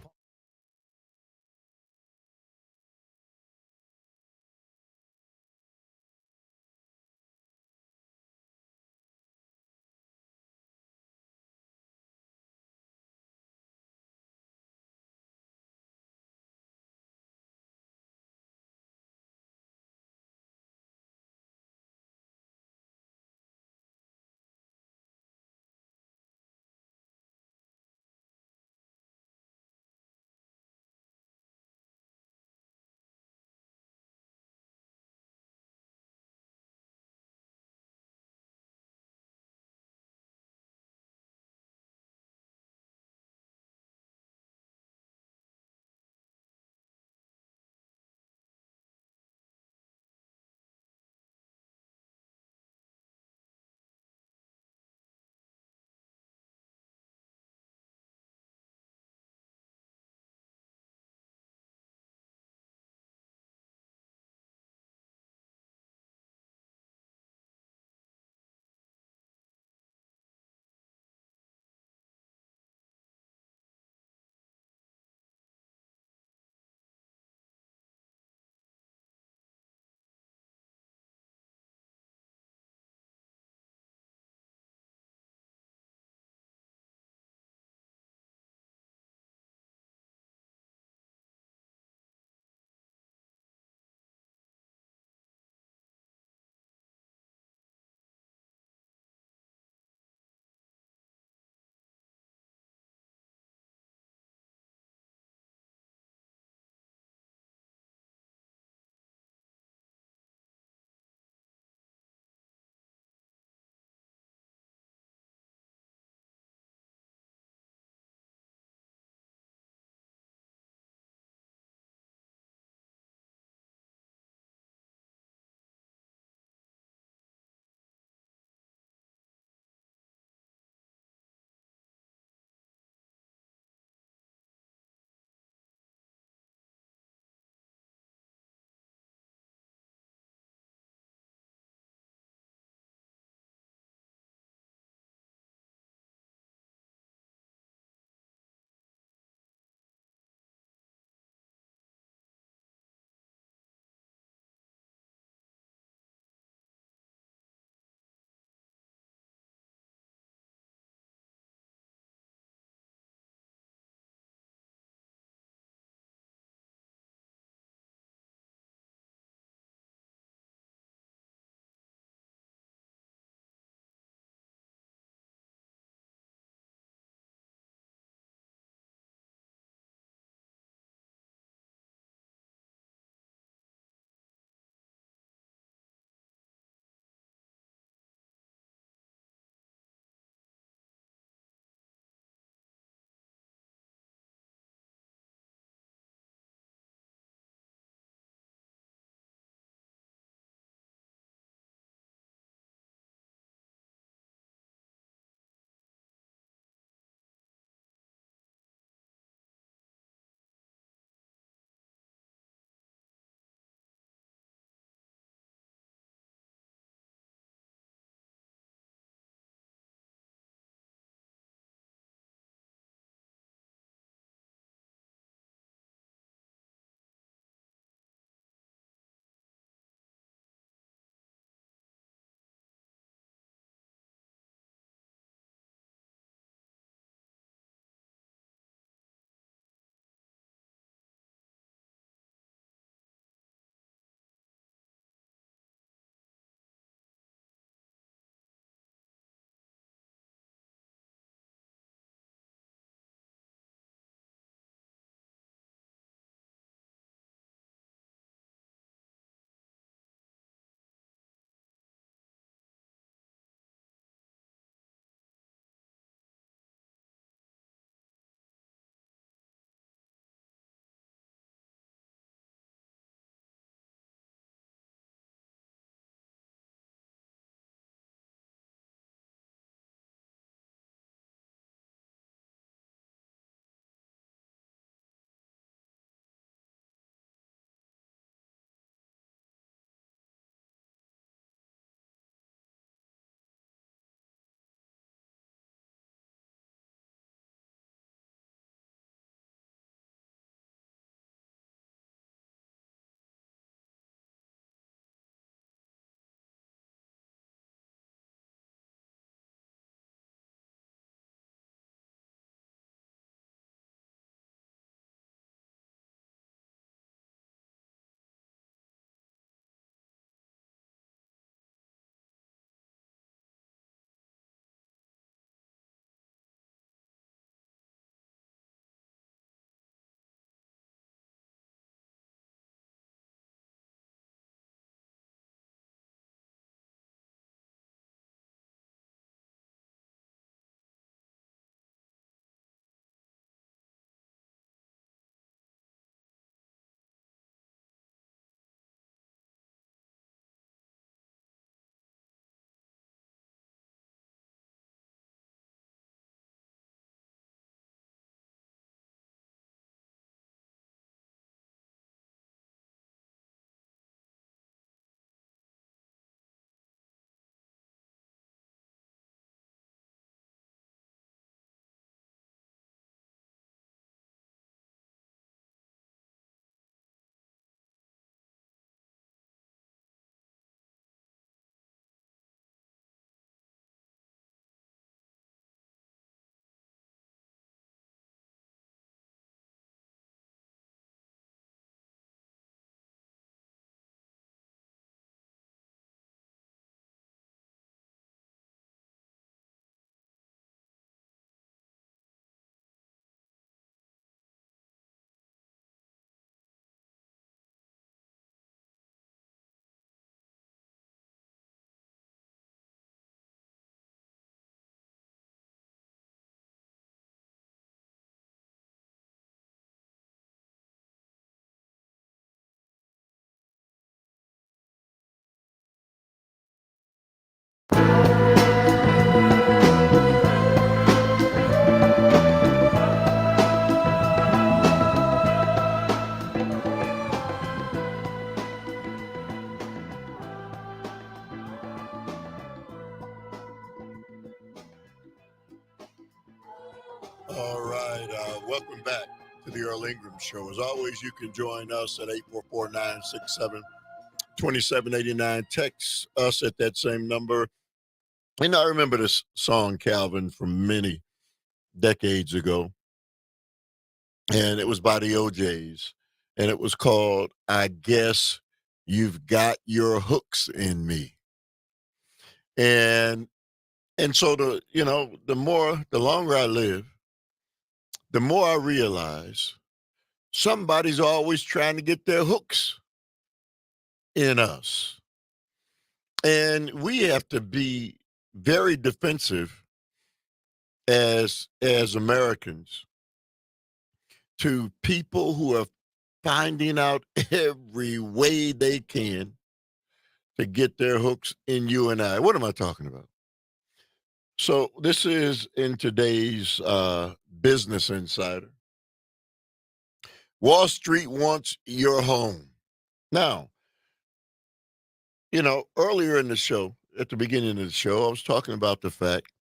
All right. Welcome back to the Earl Ingram Show. As always, you can join us at 844-967-2789. Text us at that same number. And I remember this song, Calvin, from many decades ago. And it was by the OJs. And it was called, I Guess You've Got Your Hooks in Me. And so the longer I live, the more I realize somebody's always trying to get their hooks in us. And we have to be very defensive as Americans to people who are finding out every way they can to get their hooks in you and I. What am I talking about? So this is in today's Business Insider. Wall Street wants your home. Now, earlier in the show, at the beginning of the show, I was talking about the fact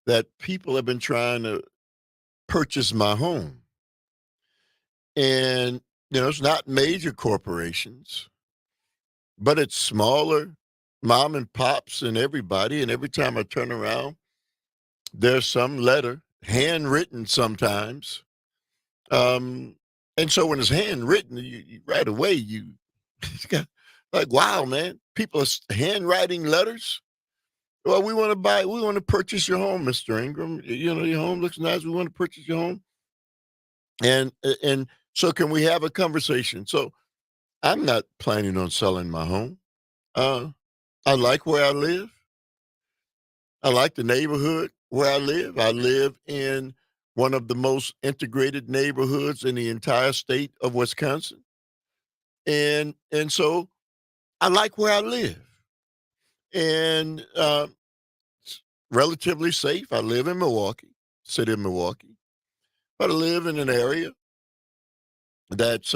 that people have been trying to purchase my home. And, it's not major corporations, but it's smaller mom and pops and everybody. And every time I turn around, there's some letter, handwritten sometimes. And so when it's handwritten, you right away, you got like, wow, man, people are handwriting letters. Well, we want to purchase your home, Mr. Ingram. Your home looks nice. We want to purchase your home. And so can we have a conversation? So I'm not planning on selling my home. I like where I live. I like the neighborhood where I live. I live in one of the most integrated neighborhoods in the entire state of Wisconsin. And so I like where I live. And it's relatively safe. I live in Milwaukee, city of Milwaukee. But I live in an area that's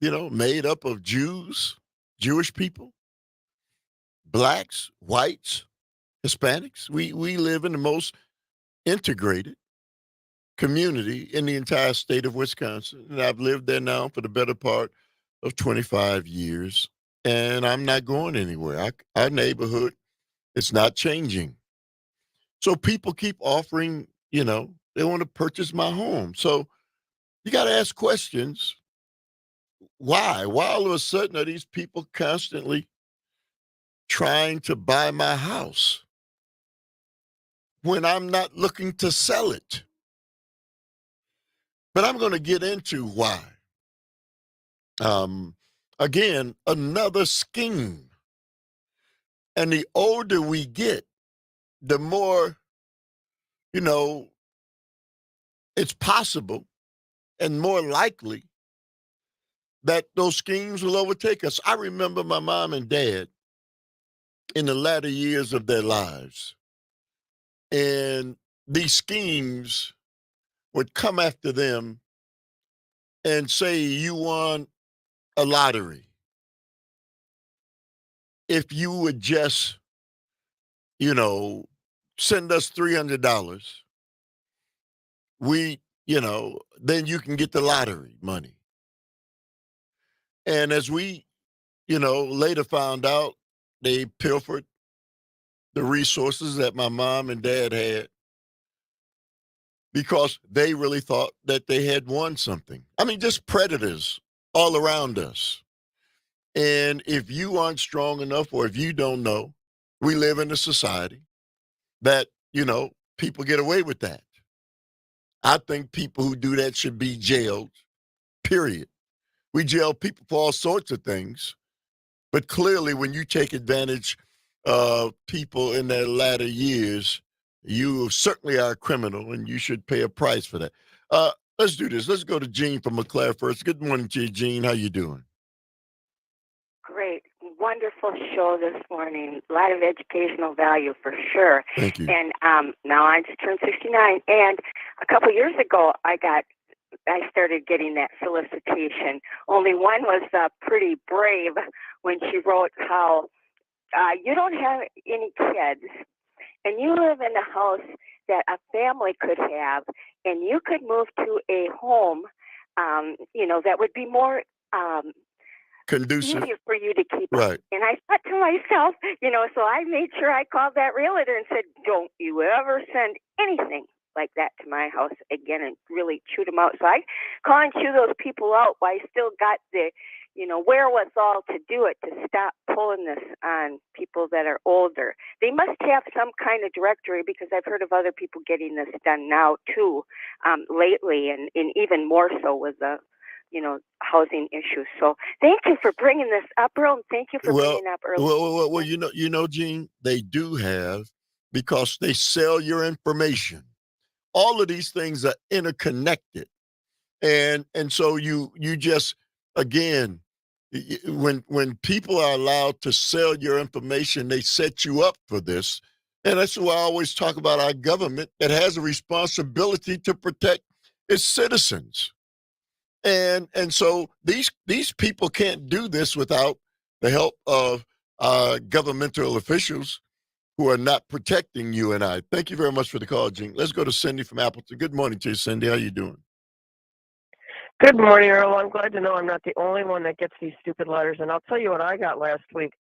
made up of Jews, Jewish people, blacks, whites, Hispanics. We live in the most integrated community in the entire state of Wisconsin. And I've lived there now for the better part of 25 years. And I'm not going anywhere. Our neighborhood, it's not changing. So people keep offering, they want to purchase my home. So you got to ask questions. Why? Why all of a sudden are these people constantly trying to buy my house when I'm not looking to sell it? But I'm going to get into why. Again, another scheme. And the older we get, the more, it's possible and more likely that those schemes will overtake us. I remember my mom and dad in the latter years of their lives. And these schemes would come after them and say, you won a lottery. If you would just, send us $300, then you can get the lottery money. And as we, later found out, they pilfered the resources that my mom and dad had because they really thought that they had won something. I mean, just predators all around us. And if you aren't strong enough, or if you don't know, we live in a society that, people get away with that. I think people who do that should be jailed, period. We jail people for all sorts of things. But clearly, when you take advantage of people in their latter years, you certainly are a criminal, and you should pay a price for that. Let's do this. Let's go to Gene from McClare first. Good morning to you, Gene. How you doing? Great. Wonderful show this morning. A lot of educational value for sure. Thank you. And now I just turned 69. And a couple years ago, I started getting that solicitation. Only one was pretty brave when she wrote how you don't have any kids and you live in a house that a family could have, and you could move to a home, that would be more conducive. easier for you to keep up. Right. And I thought to myself, so I made sure I called that realtor and said, don't you ever send anything like that to my house again, and really chewed them out. So I call and chew those people out while I still got the, wherewithal to do it, to stop pulling this on people that are older. They must have some kind of directory, because I've heard of other people getting this done now too, lately, and even more so with the housing issues. So thank you for bringing this up, Earl, and thank you for bringing up early. Well, Gene, they do have, because they sell your information. All of these things are interconnected. And so you just, again, when people are allowed to sell your information, they set you up for this. And that's why I always talk about our government that has a responsibility to protect its citizens. And so these people can't do this without the help of governmental officials who are not protecting you and I. Thank you very much for the call, Gene. Let's go to Cindy from Appleton. Good morning to you, Cindy. How you doing? Good morning, Earl. I'm glad to know I'm not the only one that gets these stupid letters. And I'll tell you what I got last week.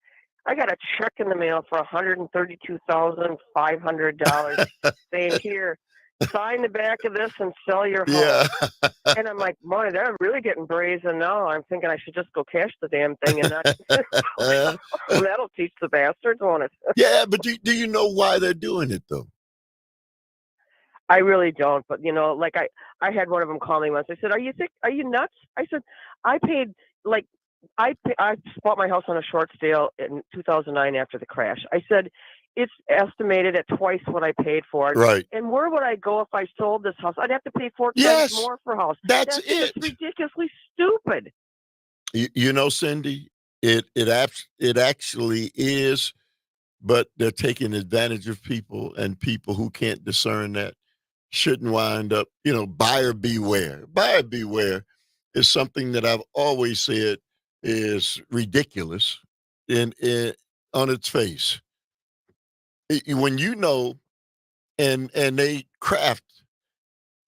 I got a check in the mail for $132,500 saying, here, sign the back of this and sell your home. Yeah. And I'm like, boy, they're really getting brazen now. I'm thinking I should just go cash the damn thing and not. That'll teach the bastards, won't it? Yeah, but do you know why they're doing it, though? I really don't. But, like I had one of them call me once. I said, are you nuts? I said, I bought my house on a short sale in 2009 after the crash. I said, it's estimated at twice what I paid for it. Right. And where would I go if I sold this house? I'd have to pay 4 times more for a house. That's it. It's ridiculously stupid. Cindy, it actually is, but they're taking advantage of people, and people who can't discern that shouldn't wind up, buyer beware. Buyer beware is something that I've always said is ridiculous on its face. When and they craft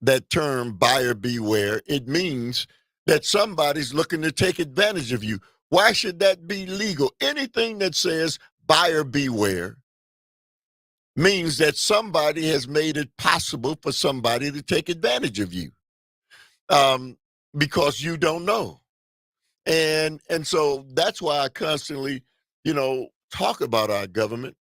that term buyer beware, it means that somebody's looking to take advantage of you. Why should that be legal? Anything that says buyer beware means that somebody has made it possible for somebody to take advantage of you, because you don't know. And so that's why I constantly, talk about our government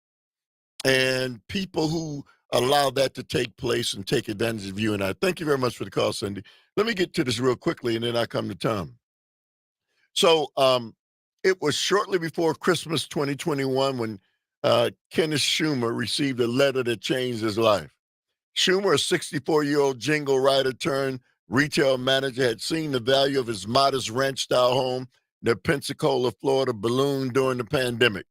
and people who allow that to take place and take advantage of you and I. Thank you very much for the call, Cindy. Let me get to this real quickly, and then I come to Tom. So it was shortly before Christmas 2021 when Kenneth Schumer received a letter that changed his life. Schumer, a 64-year-old jingle writer turned retail manager, had seen the value of his modest ranch-style home near Pensacola, Florida, balloon during the pandemic.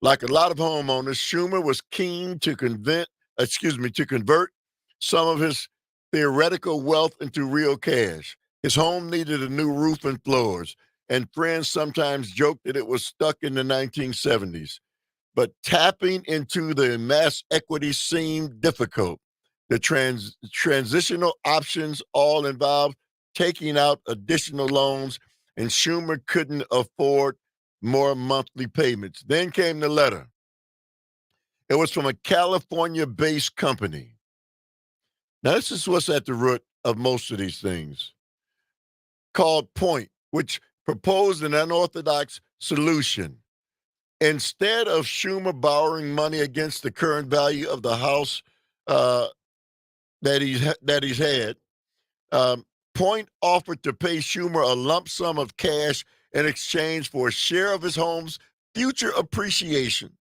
Like a lot of homeowners, Schumer was keen to convert some of his theoretical wealth into real cash. His home needed a new roof and floors, and friends sometimes joked that it was stuck in the 1970s. But tapping into the mass equity seemed difficult. The transitional options all involved taking out additional loans, and Schumer couldn't afford more monthly payments. Then came the letter. It was from a California-based company. Now, this is what's at the root of most of these things, called Point, which proposed an unorthodox solution. Instead of Schumer borrowing money against the current value of the house that he's had, Point offered to pay Schumer a lump sum of cash in exchange for a share of his home's future appreciation.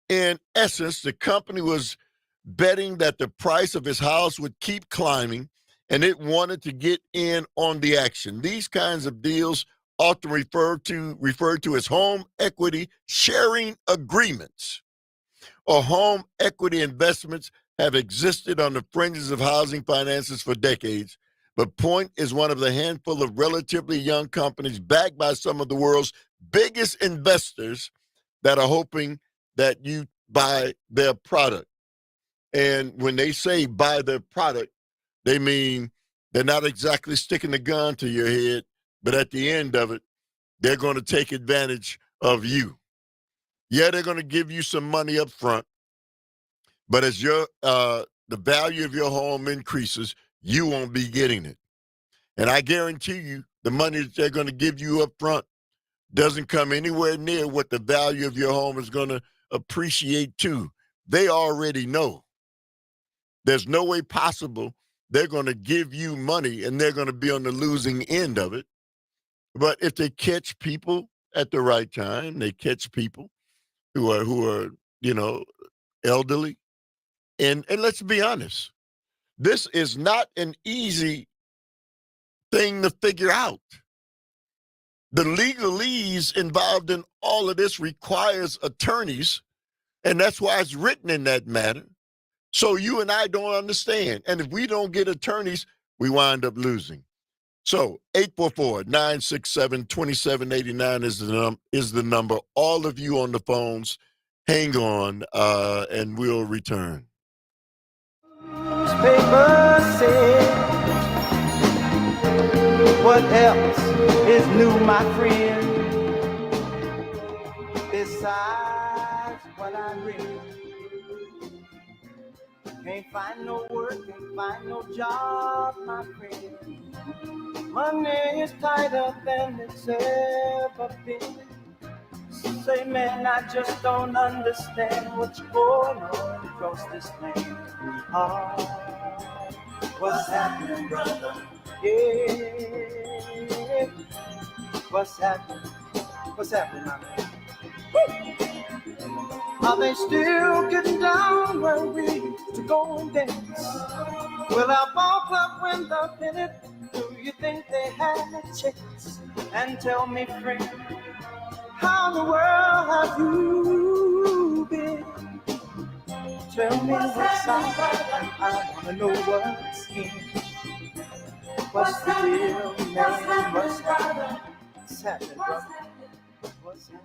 In essence, the company was betting that the price of his house would keep climbing, and it wanted to get in on the action. These kinds of deals often referred to as home equity sharing agreements, or home equity investments have existed on the fringes of housing finances for decades. But Point is one of the handful of relatively young companies backed by some of the world's biggest investors that are hoping that you buy their product. And when they say buy their product, they mean they're not exactly sticking the gun to your head, but at the end of it, they're going to take advantage of you. Yeah, they're going to give you some money up front, but as the value of your home increases, you won't be getting it. And I guarantee you, the money that they're going to give you up front doesn't come anywhere near what the value of your home is going to appreciate to. They already know. There's no way possible they're going to give you money and they're going to be on the losing end of it. But if they catch people at the right time, they catch people who are elderly. And let's be honest, this is not an easy thing to figure out. The legalese involved in all of this requires attorneys, and that's why it's written in that manner. So you and I don't understand. And if we don't get attorneys, we wind up losing. So 844-967-2789 is the number. All of you on the phones, hang on, and we'll return. Newspaper said, what else is new, my friend, besides what I read? Can't find no work, can't find no job, my friend. Money is tighter than it's ever been. Say, man, I just don't understand what's going on across this land. Oh, what's happening, brother? Yeah, what's happening? What's happening, my man? Are they still getting down where we used to go and dance? Will our ball club win the pennant? Do you think they had a chance? And tell me, friend, how in the world have you been? Tell me what's out, I wanna know what's in. What's the deal, man? What's happening? What's happening, brother? What's happening?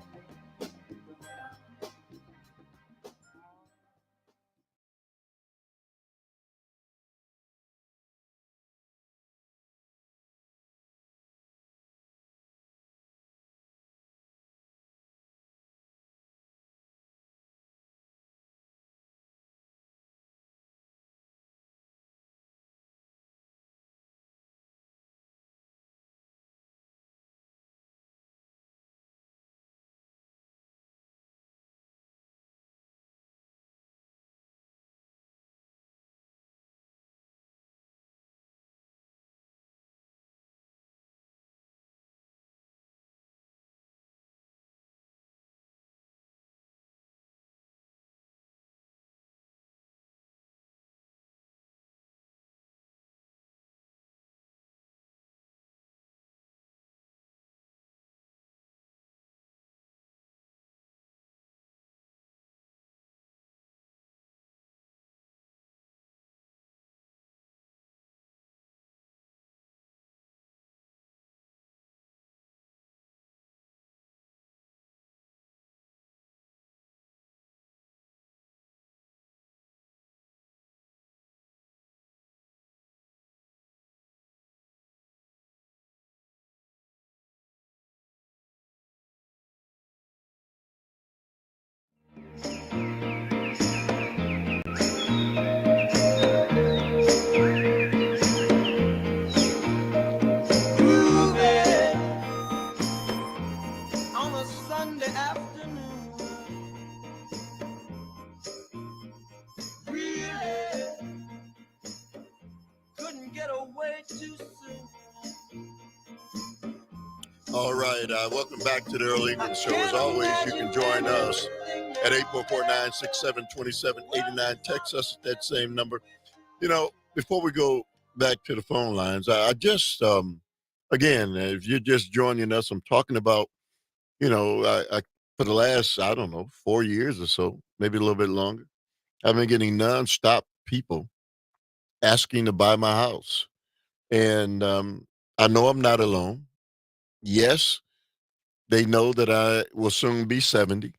All right, welcome back to the Earl Ingram Show. As always, you can join us at 844-967-2789. Text us at that same number. You know, before we go back to the phone lines, I just, again, if you're just joining us, I'm talking about, I for the last, 4 years or so, maybe a little bit longer, I've been getting nonstop people asking to buy my house. And I know I'm not alone. Yes, they know that I will soon be 70.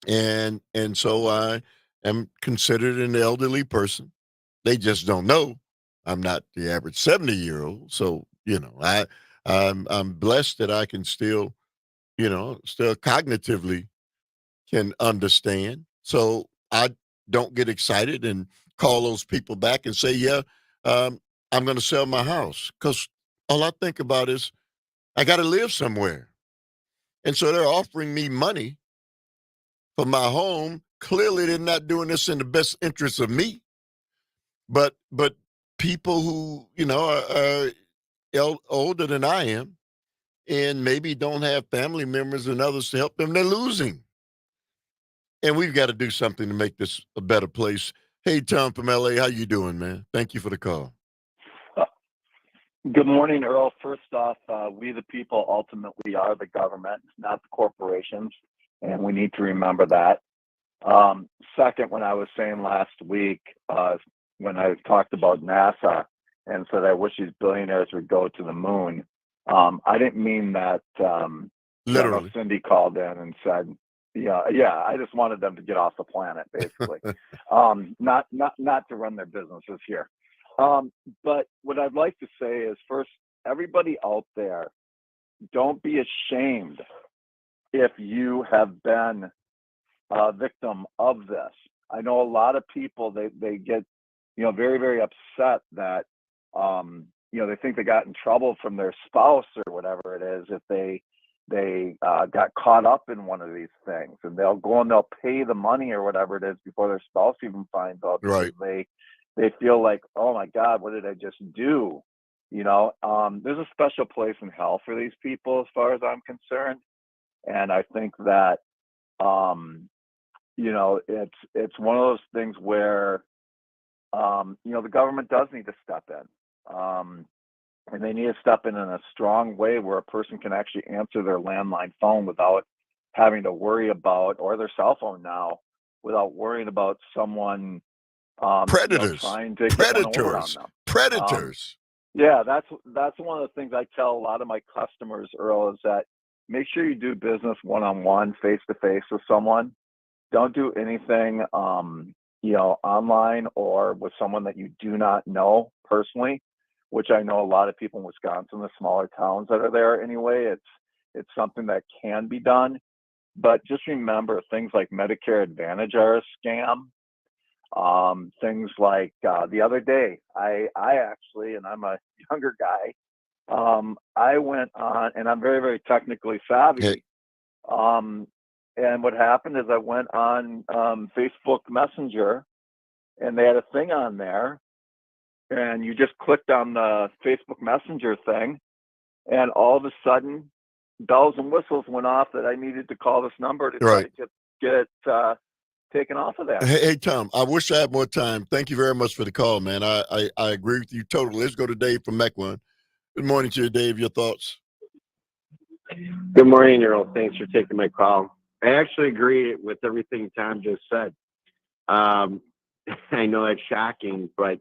And so am considered an elderly person. They just don't know I'm not the average 70-year-old. So, I'm blessed that I can still, still cognitively can understand. So I don't get excited and call those people back and say, yeah, I'm going to sell my house. Because all I think about is I got to live somewhere. And so they're offering me money for my home. Clearly, they're not doing this in the best interest of me. But people who, are older than I am and maybe don't have family members and others to help them, they're losing. And we've got to do something to make this a better place. Hey, Tom from LA, how you doing, man? Thank you for the call. Good morning, Earl. First off, we the people ultimately are the government, not the corporations, and we need to remember that. Second, when I was saying last week, when I talked about NASA and said I wish these billionaires would go to the moon, I didn't mean that. Literally. Cindy called in and said, yeah, I just wanted them to get off the planet, basically, not to run their businesses here. But what I'd like to say is, first, everybody out there, don't be ashamed if you have been a victim of this. I know a lot of people, they get, very, very upset that, they think they got in trouble from their spouse or whatever it is if they got caught up in one of these things, and they'll go and they'll pay the money or whatever it is before their spouse even finds out. Right. They feel like, oh my God, what did I just do? There's a special place in hell for these people as far as I'm concerned. And I think that, it's one of those things where, the government does need to step in. And they need to step in a strong way where a person can actually answer their landline phone without having to worry about, or their cell phone now, without worrying about someone Predators. trying to get one over on them. Predators. Yeah, that's one of the things I tell a lot of my customers, Earl, is that make sure you do business one-on-one, face-to-face with someone. Don't do anything, online or with someone that you do not know personally, which I know a lot of people in Wisconsin, the smaller towns that are there anyway. It's something that can be done. But just remember, things like Medicare Advantage are a scam. Things like the other day, I actually, and I'm a younger guy, I went on, and I'm very, very technically savvy. Hey. And what happened is I went on Facebook Messenger, and they had a thing on there, and you just clicked on the Facebook Messenger thing, and all of a sudden, bells and whistles went off that I needed to call this number to try to get it taken off of that. Hey, Tom, I wish I had more time. Thank you very much for the call, man. I agree with you totally. Let's go to Dave from Mequon. Good morning to you, Dave. Your thoughts? Good morning, Earl. Thanks for taking my call. I actually agree with everything Tom just said. I know that's shocking, but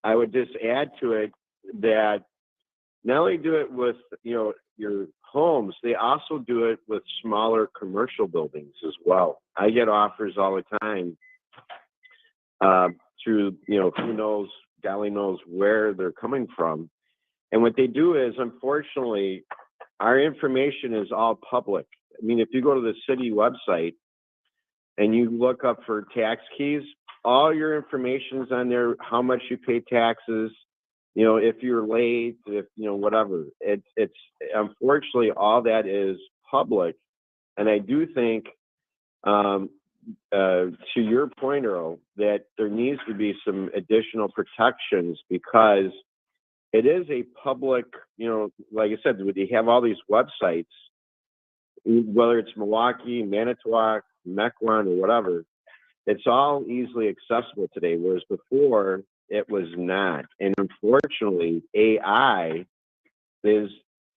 I would just add to it that not only do it with, your homes, they also do it with smaller commercial buildings as well. I get offers all the time through, who knows, golly knows where they're coming from. And what they do is, unfortunately, our information is all public. I mean, if you go to the city website and you look up for tax keys, all your information is on there, how much you pay taxes, if you're late, if, whatever. It's unfortunately, all that is public. And I do think, to your point, Earl, that there needs to be some additional protections because it is a public, like I said, they have all these websites, whether it's Milwaukee, Manitowoc, Mequon, or whatever, it's all easily accessible today, whereas before it was not. And unfortunately, AI is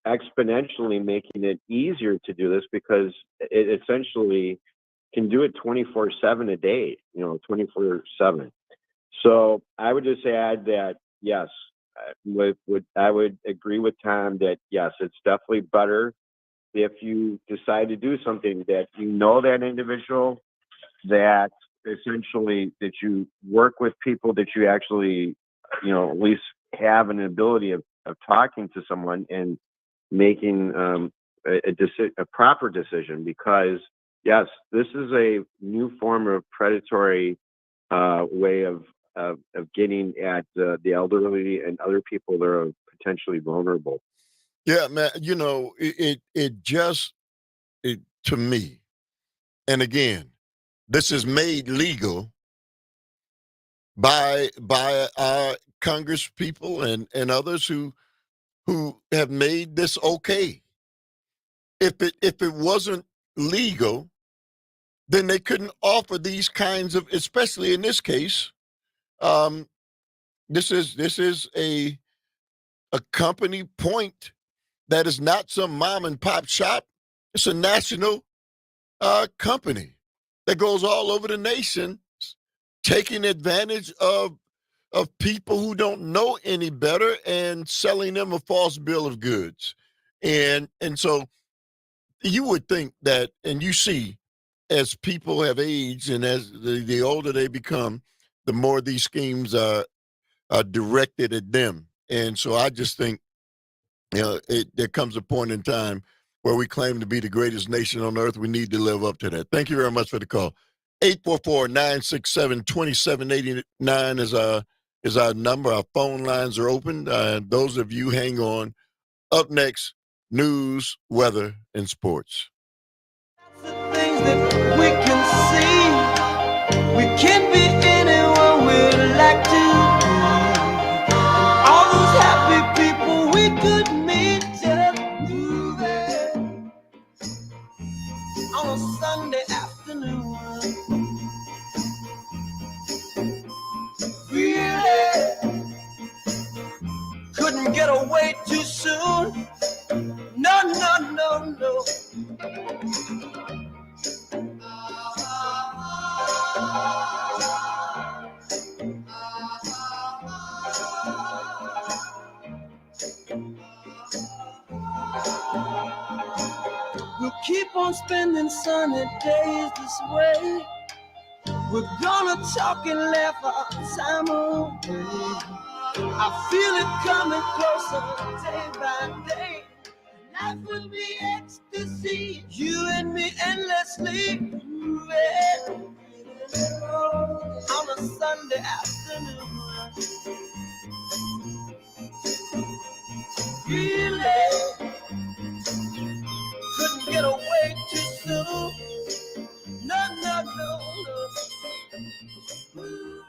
exponentially making it easier to do this because it essentially can do it 24/7 a day, 24/7. So I would just add that, yes, I would agree with Tom that, yes, it's definitely better if you decide to do something that that individual, that essentially that you work with people that you actually, at least have an ability of talking to someone and making a proper decision. Because yes, this is a new form of predatory way of getting at the elderly and other people that are potentially vulnerable. Yeah, man. It just to me, and again, this is made legal by our Congress people and others who have made this okay. If it wasn't legal, then they couldn't offer these kinds of, especially in this case. Um, this is a company point that is not some mom and pop shop. It's a national company that goes all over the nation, taking advantage of people who don't know any better and selling them a false bill of goods. And so you would think that, and you see, as people have aged and as the older they become, the more these schemes are directed at them. And so I just think, there comes a point in time where we claim to be the greatest nation on earth. We need to live up to that. Thank you very much for the call. 844-967-2789 is our number. Our phone lines are open. Those of you hang on. Up next, news, weather, and sports. The things that we can see, we can be anyone we'd like to be. All those happy people we could meet just moving on a Sunday afternoon. Really couldn't get away too soon. No, no, no, no. We'll keep on spending sunny days this way. We're gonna talk and laugh our time away. I feel it coming closer day by day. Life will be ecstasy, you and me endlessly moving on a Sunday afternoon. Really couldn't get away too soon. No, no, no, no. Moving.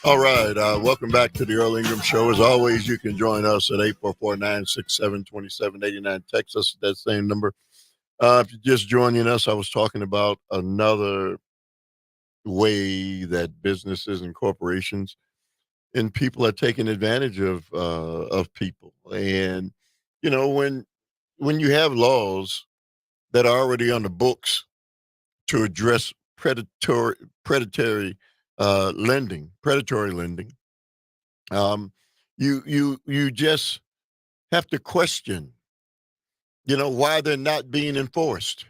All right. Welcome back to the Earl Ingram Show. As always, you can join us at 844-967-2789. Text us at that same number. If you're just joining us, I was talking about another way that businesses and corporations and people are taking advantage of people. And, you know, when you have laws that are already on the books to address predatory lending, you just have to question, why they're not being enforced.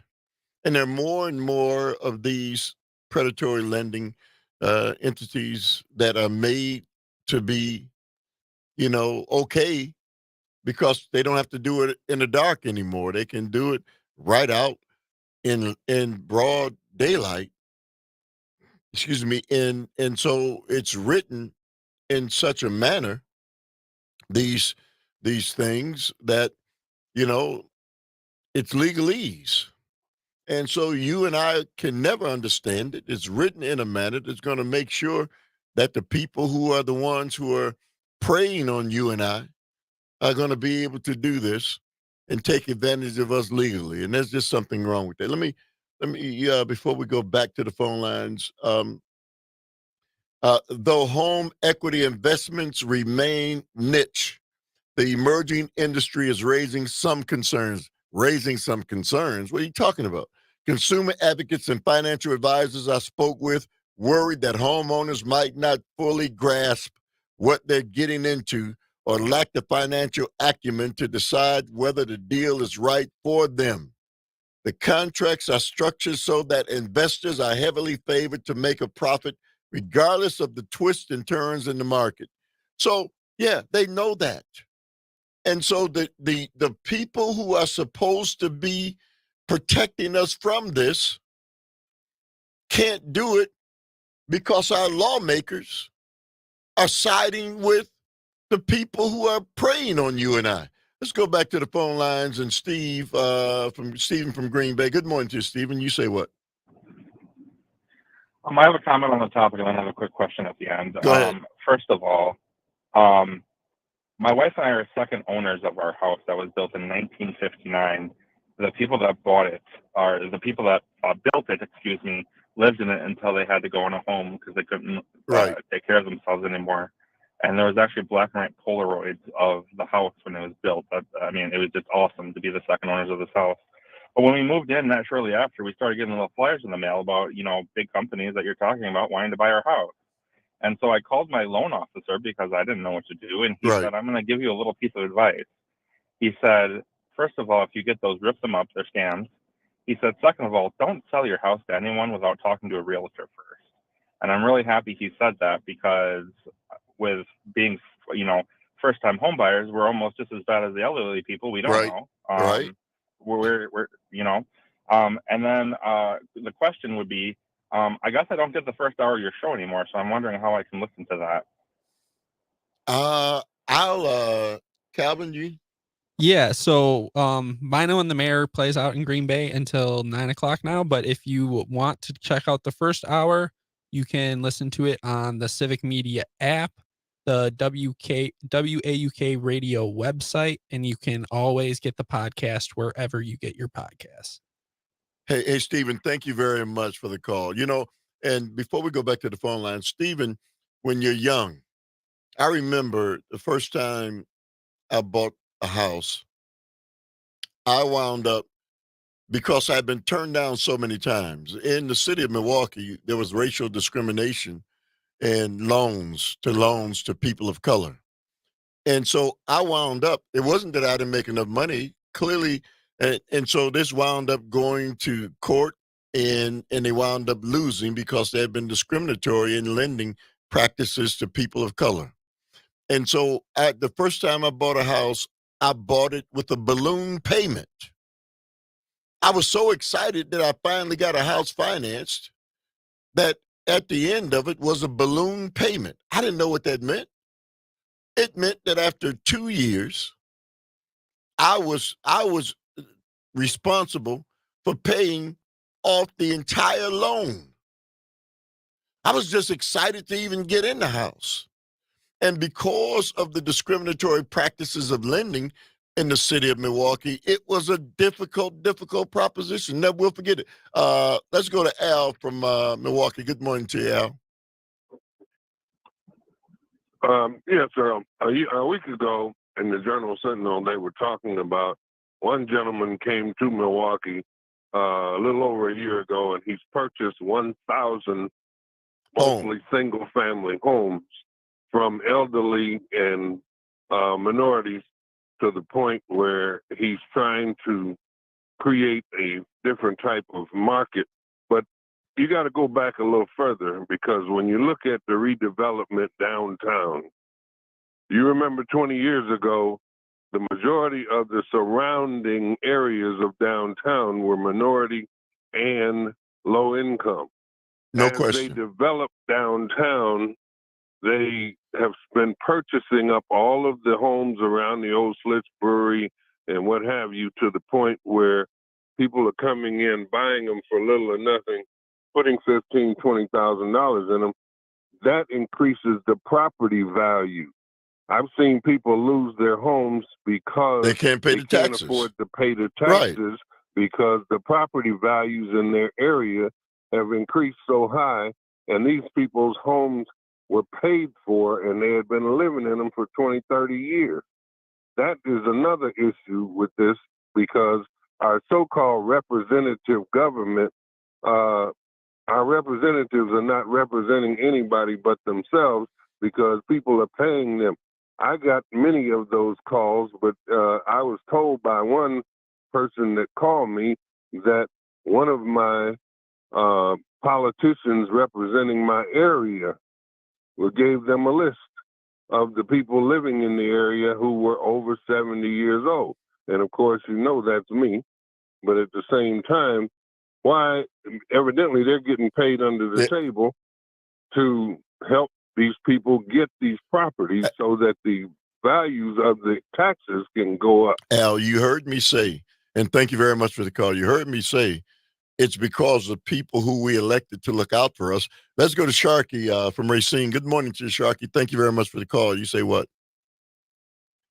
And there are more and more of these predatory lending entities that are made to be, okay, because they don't have to do it in the dark anymore. They can do it right out in broad daylight. Excuse me. And so it's written in such a manner, these things that, you know, it's legalese. And so you and I can never understand it. It's written in a manner that's going to make sure that the people who are the ones who are preying on you and I are going to be able to do this and take advantage of us legally. And there's just something wrong with that. Let me, before we go back to the phone lines, though home equity investments remain niche, the emerging industry is raising some concerns. Raising some concerns? What are you talking about? Consumer advocates and financial advisors I spoke with worried that homeowners might not fully grasp what they're getting into or lack the financial acumen to decide whether the deal is right for them. The contracts are structured so that investors are heavily favored to make a profit regardless of the twists and turns in the market. So, yeah, they know that. And so the people who are supposed to be protecting us from this can't do it because our lawmakers are siding with the people who are preying on you and I. Let's go back to the phone lines and Stephen from Green Bay. Good morning to you, Stephen. You say what? I have a comment on the topic and I have a quick question at the end. Go ahead. First of all, my wife and I are second owners of our house that was built in 1959. The people that bought it the people that built it, lived in it until they had to go in a home because they couldn't take care of themselves anymore. And there was actually black and white Polaroids of the house when it was built. It was just awesome to be the second owners of this house. But when we moved in, not shortly after, we started getting little flyers in the mail about, big companies that you're talking about wanting to buy our house. And so I called my loan officer because I didn't know what to do. And he said, I'm going to give you a little piece of advice. He said, first of all, if you get those, rip them up. They're scams. He said, second of all, don't sell your house to anyone without talking to a realtor first. And I'm really happy he said that because with being, first-time home buyers, we're almost just as bad as the elderly people. We don't know. We're and then the question would be, I guess I don't get the first hour of your show anymore, so I'm wondering how I can listen to that. Calvin, you? Yeah, so Mino and the Mayor plays out in Green Bay until 9:00 now. But if you want to check out the first hour, you can listen to it on the Civic Media app, the WAUK radio website, and you can always get the podcast wherever you get your podcasts. Hey, Stephen, thank you very much for the call. And before we go back to the phone line, Stephen, when you're young, I remember the first time I bought a house, I wound up, because I'd been turned down so many times. In the city of Milwaukee, there was racial discrimination and loans to people of color. And so I wound up, it wasn't that I didn't make enough money, clearly, and so this wound up going to court, and they wound up losing because they had been discriminatory in lending practices to people of color. And so the first time I bought a house, I bought it with a balloon payment. I was so excited that I finally got a house financed that at the end of it was a balloon payment. I didn't know what that meant. It meant that after 2 years, I was responsible for paying off the entire loan. I was just excited to even get in the house. And because of the discriminatory practices of lending in the city of Milwaukee, it was a difficult proposition. Never will forget it. Let's go to Al from Milwaukee. Good morning to you, Al. Yes, sir. A week ago in the Journal Sentinel, they were talking about one gentleman came to Milwaukee a little over a year ago, and he's purchased 1,000 mostly single-family homes from elderly and minorities to the point where he's trying to create a different type of market. But you got to go back a little further, because when you look at the redevelopment downtown, you remember 20 years ago, the majority of the surrounding areas of downtown were minority and low income. No As question. they develop downtown, they have been purchasing up all of the homes around the old Slits Brewery and what have you, to the point where people are coming in, buying them for little or nothing, putting $15,000, $20,000 in them. That increases the property value. I've seen people lose their homes because they can't pay the can't taxes. afford to pay the taxes, because the property values in their area have increased so high, and these people's homes were paid for, and they had been living in them for 20, 30 years. That is another issue with this, because our so-called representative government, our representatives are not representing anybody but themselves, because people are paying them. I got many of those calls, but I was told by one person that called me that one of my politicians representing my area gave them a list of the people living in the area who were over 70 years old. And of course, you know that's me. But at the same time, why? Evidently, they're getting paid under the table to help these people get these properties so that the values of the taxes can go up. Al, you heard me say, and thank you very much for the call. You heard me say it's because of people who we elected to look out for us. Let's go to Sharky from Racine. Good morning to you, Sharky. Thank you very much for the call. You say what?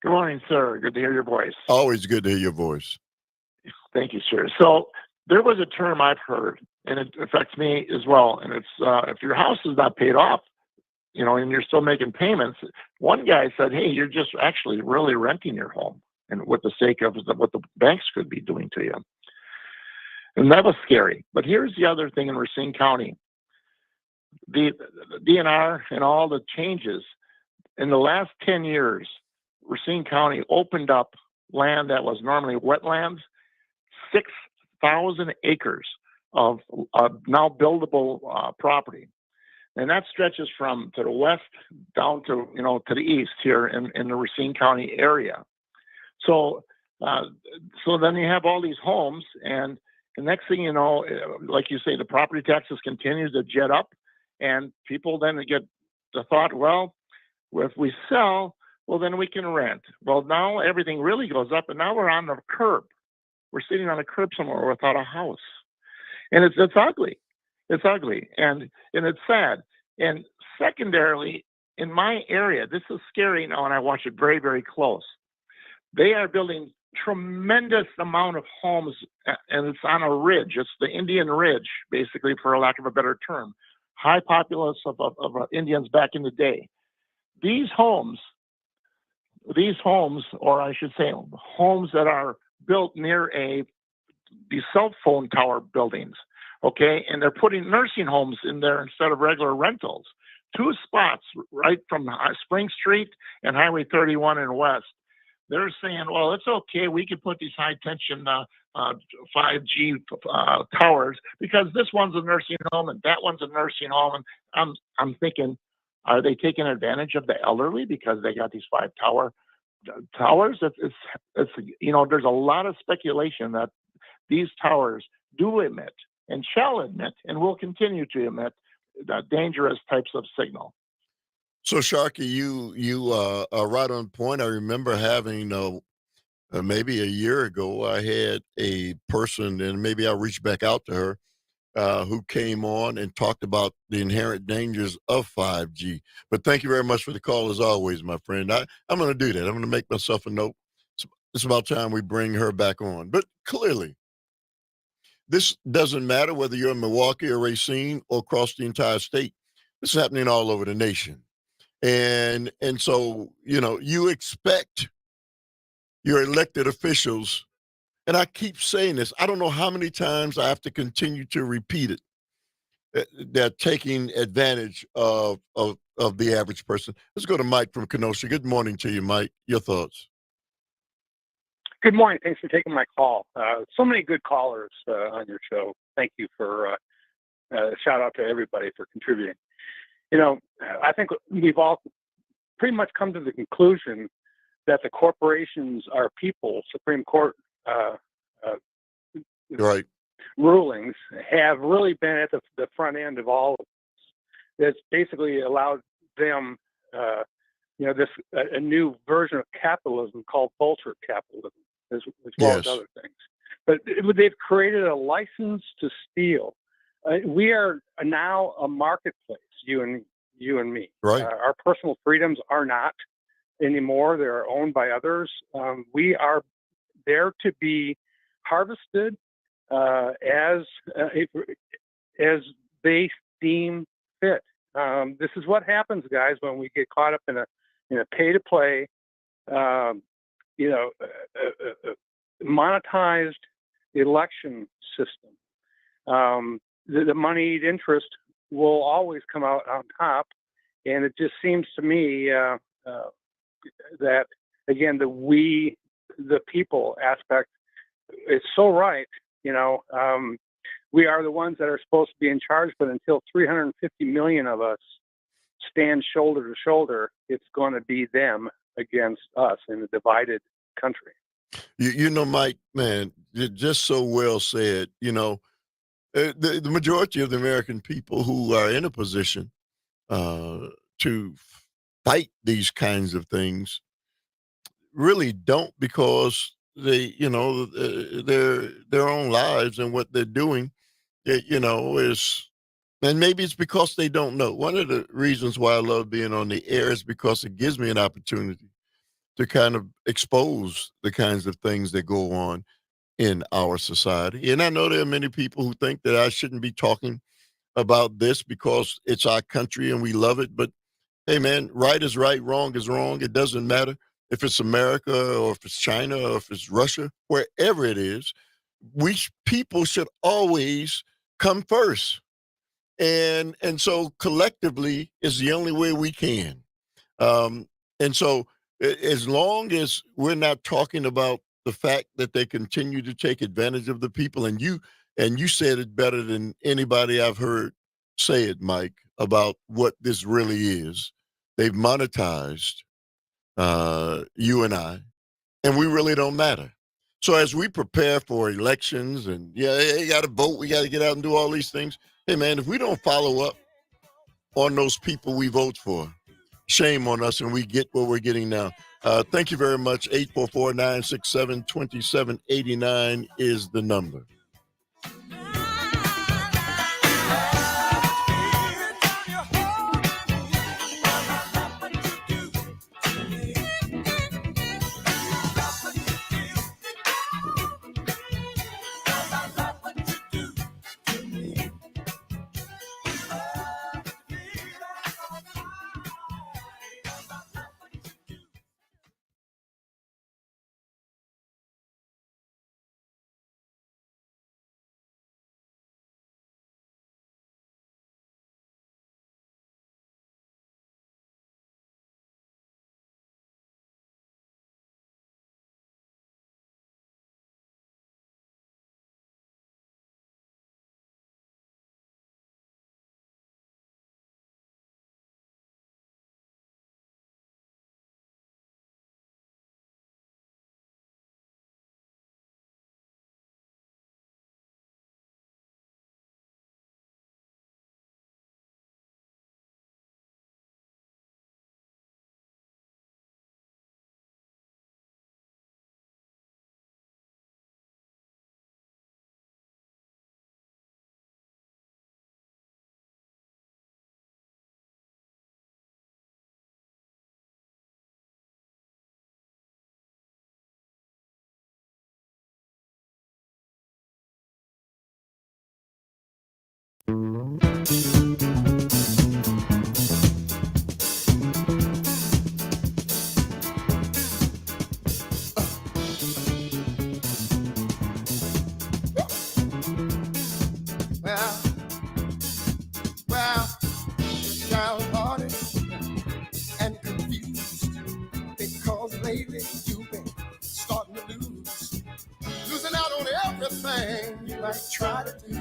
Good morning, sir. Good to hear your voice. Always good to hear your voice. Thank you, sir. So there was a term I've heard, and it affects me as well. And it's if your house is not paid off, and you're still making payments. One guy said, "Hey, you're just actually really renting your home, and with the sake of what the banks could be doing to you." And that was scary. But here's the other thing in Racine County: the DNR and all the changes in the last 10 years. Racine County opened up land that was normally wetlands, 6,000 acres of now buildable property. And that stretches from to the west down to, to the east here in the Racine County area. So then you have all these homes, and the next thing you know, like you say, the property taxes continue to jet up, and people then get the thought, well, if we sell, well, then we can rent. Well, now everything really goes up, and now we're on the curb. We're sitting on a curb somewhere without a house. And it's ugly. It's ugly, and it's sad. And secondarily, in my area, this is scary now, and I watch it very, very close. They are building tremendous amount of homes, and it's on a ridge. It's the Indian Ridge, basically, for lack of a better term. High populace of Indians back in the day. These homes, or I should say, homes that are built near these cell phone tower buildings, okay? And they're putting nursing homes in there instead of regular rentals. 2 spots right from Spring Street and Highway 31 and west. They're saying, well, it's okay. We can put these high-tension 5G towers because this one's a nursing home and that one's a nursing home. And I'm thinking, are they taking advantage of the elderly because they got these 5 towers? It's there's a lot of speculation that these towers do emit and shall emit and will continue to emit dangerous types of signal. So, Sharky, you are right on point. I remember having maybe a year ago, I had a person, and maybe I'll reach back out to her, who came on and talked about the inherent dangers of 5G. But thank you very much for the call, as always, my friend. I'm going to do that. I'm going to make myself a note. It's about time we bring her back on. But clearly, this doesn't matter whether you're in Milwaukee or Racine or across the entire state. This is happening all over the nation. And so, you expect your elected officials, and I keep saying this, I don't know how many times I have to continue to repeat it. They're taking advantage of the average person. Let's go to Mike from Kenosha. Good morning to you, Mike. Your thoughts? Good morning. Thanks for taking my call. So many good callers on your show. Thank you for shout out to everybody for contributing. I think we've all pretty much come to the conclusion that the corporations are people. Supreme Court right. rulings have really been at the front end of all of this. It's basically allowed them, a new version of capitalism called vulture capitalism, as well as other things. But they've created a license to steal. We are now a marketplace, you and me. Right. Our personal freedoms are not anymore. They're owned by others. We are there to be harvested as they deem fit. This is what happens, guys, when we get caught up in a pay-to-play, monetized election system. The moneyed interest will always come out on top, and it just seems to me that, again, the people aspect is so right. We are the ones that are supposed to be in charge, but until 350 million of us stand shoulder to shoulder, it's going to be them against us in a divided country. Mike, man, just so well said. The majority of the American people who are in a position to fight these kinds of things really don't, because they, their own lives and what they're doing, is, and maybe it's because they don't know. One of the reasons why I love being on the air is because it gives me an opportunity to kind of expose the kinds of things that go on in our society. And I know there are many people who think that I shouldn't be talking about this because it's our country and we love it. But hey, man, right is right, wrong is wrong. It doesn't matter if it's America or if it's China or if it's Russia, wherever it is. People should always come first. And so collectively is the only way we can. And so as long as we're not talking about the fact that they continue to take advantage of the people, and you said it better than anybody I've heard say it, Mike, about what this really is. They've monetized you and I, and we really don't matter. So as we prepare for elections and you got to vote, we got to get out and do all these things. Hey, man, if we don't follow up on those people we vote for, shame on us, and we get what we're getting now. Thank you very much. 844-967-2789 is the number. lately you've been starting to losing out on everything you might try to do.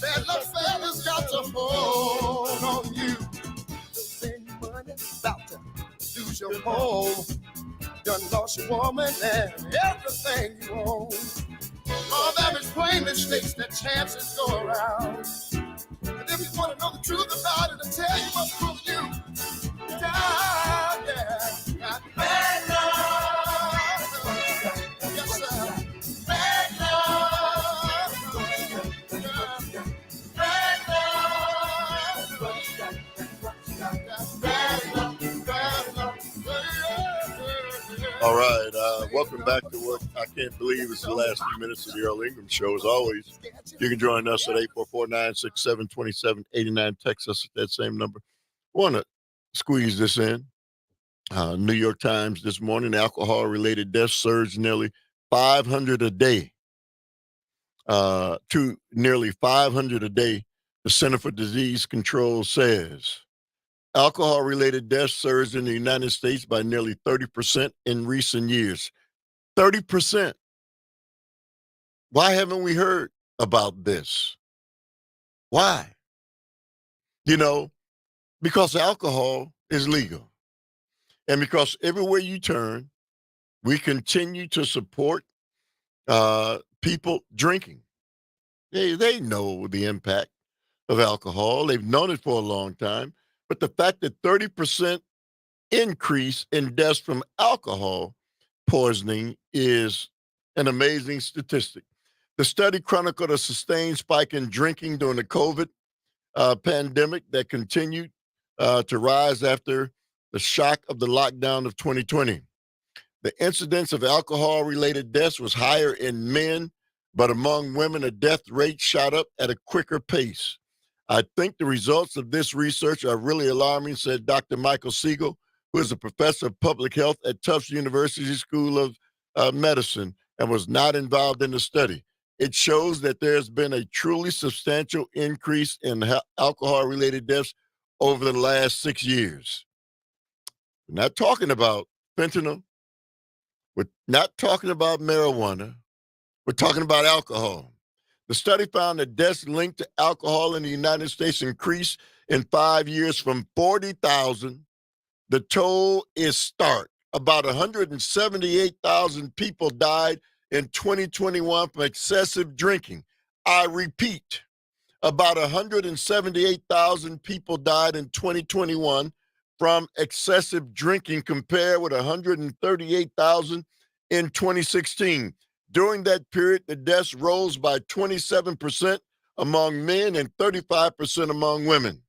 Bad luck fella's got to hold on you. Losing money, about to lose your home. Done lost your woman and everything you own. All that is plainly states that chances go around. And if you want to know the truth about it, I'll tell you what's pulling you down, yeah. Bad luck. Yes, sir. Bad luck. Yeah. Bad luck. Bad luck. Bad luck. All right. Welcome back to what I can't believe is the last few minutes of the Earl Ingram Show. As always, you can join us at 844-967-2789. Text us at that same number. Want to squeeze this in. New York Times this morning, alcohol-related deaths surged nearly 500 a day to nearly 500 a day, the Center for Disease Control says. Alcohol-related deaths surged in the United States by nearly 30% in recent years. 30%. Why haven't we heard about this? Why? You know, because alcohol is legal. And because everywhere you turn, we continue to support people drinking. They know the impact of alcohol. They've known it for a long time. But the fact that 30% increase in deaths from alcohol poisoning is an amazing statistic. The study chronicled a sustained spike in drinking during the COVID pandemic that continued to rise after the shock of the lockdown of 2020. The incidence of alcohol-related deaths was higher in men, but among women, the death rate shot up at a quicker pace. I think the results of this research are really alarming, said Dr. Michael Siegel, who is a professor of public health at Tufts University School of Medicine and was not involved in the study. It shows that there's been a truly substantial increase in alcohol-related deaths over the last 6 years. We're not talking about fentanyl. We're not talking about marijuana. We're talking about alcohol. The study found that deaths linked to alcohol in the United States increased in 5 years from 40,000. The toll is stark. About 178,000 people died in 2021 from excessive drinking. I repeat, about 178,000 people died in 2021 from excessive drinking compared with 138,000 in 2016. During that period, the deaths rose by 27% among men and 35% among women.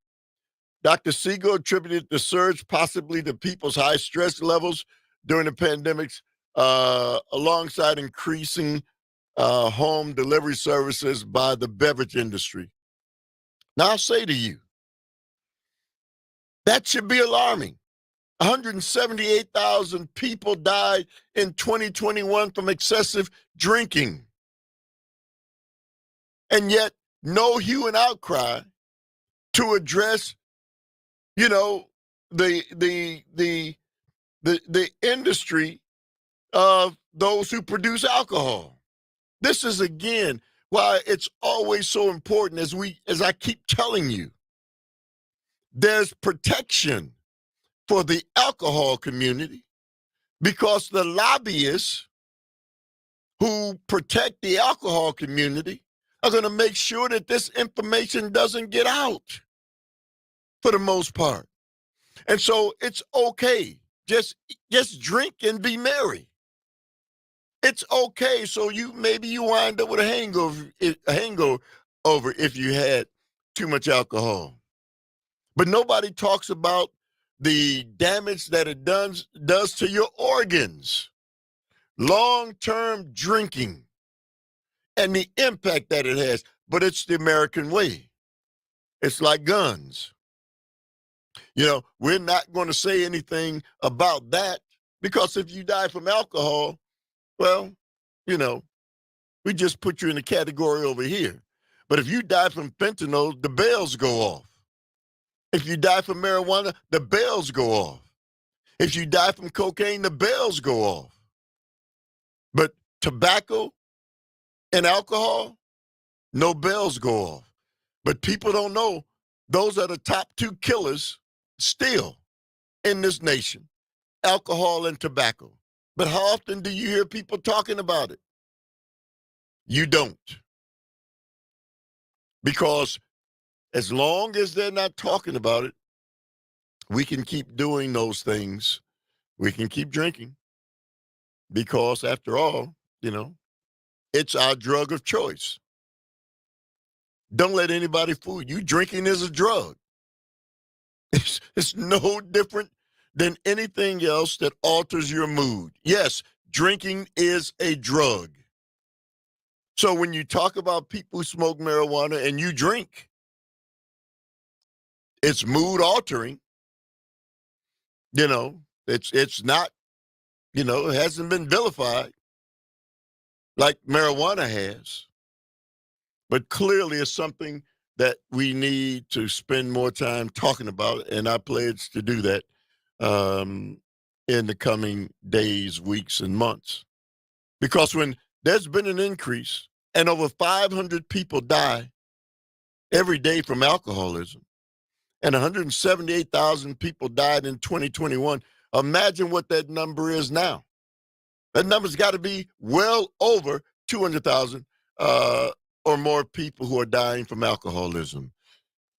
Dr. Siegel attributed the surge possibly to people's high stress levels during the pandemics, alongside increasing home delivery services by the beverage industry. Now, I'll say to you, that should be alarming. 178,000 people died in 2021 from excessive drinking. And yet, no hue and outcry to address, you know, the industry of those who produce alcohol. This is, again, why it's always so important, as I keep telling you, there's protection for the alcohol community because the lobbyists who protect the alcohol community are going to make sure that this information doesn't get out for the most part. And so it's okay. Just drink and be merry. It's okay. So maybe you wind up with a hangover if you had too much alcohol. But nobody talks about the damage that it does to your organs, long-term drinking, and the impact that it has. But it's the American way. It's like guns. You know, we're not going to say anything about that because if you die from alcohol, well, you know, we just put you in a category over here. But if you die from fentanyl, the bells go off. If you die from marijuana, the bells go off. If you die from cocaine, the bells go off. But tobacco and alcohol, no bells go off. But people don't know those are the top two killers still in this nation, alcohol and tobacco. But how often do you hear people talking about it? You don't. Because as long as they're not talking about it, we can keep doing those things. We can keep drinking. Because after all, it's our drug of choice. Don't let anybody fool you. Drinking is a drug. It's no different than anything else that alters your mood. Yes, drinking is a drug. So when you talk about people who smoke marijuana and you drink, it's mood altering. It's not, it hasn't been vilified like marijuana has. But clearly it's something that we need to spend more time talking about, and I pledge to do that in the coming days, weeks, and months. Because when there's been an increase and over 500 people die every day from alcoholism, and 178,000 people died in 2021, imagine what that number is now. That number's got to be well over 200,000 or more people who are dying from alcoholism.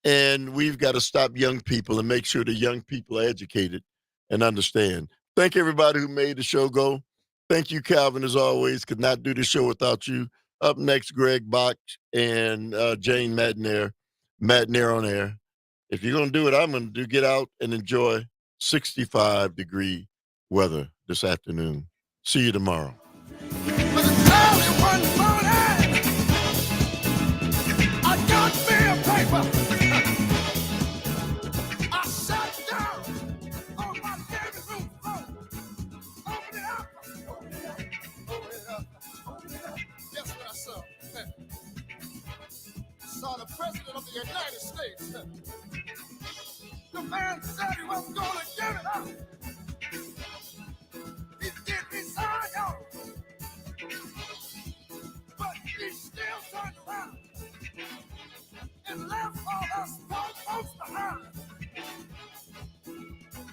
And we've got to stop young people and make sure the young people are educated and understand. Thank everybody who made the show go. Thank you, Calvin, as always. Could not do the show without you. Up next, Greg Bach and Jane Madnair on air. If you're going to do it, I'm going to get out and enjoy 65-degree weather this afternoon. See you tomorrow. Saw the President of the United States. The man said he was going to give it up.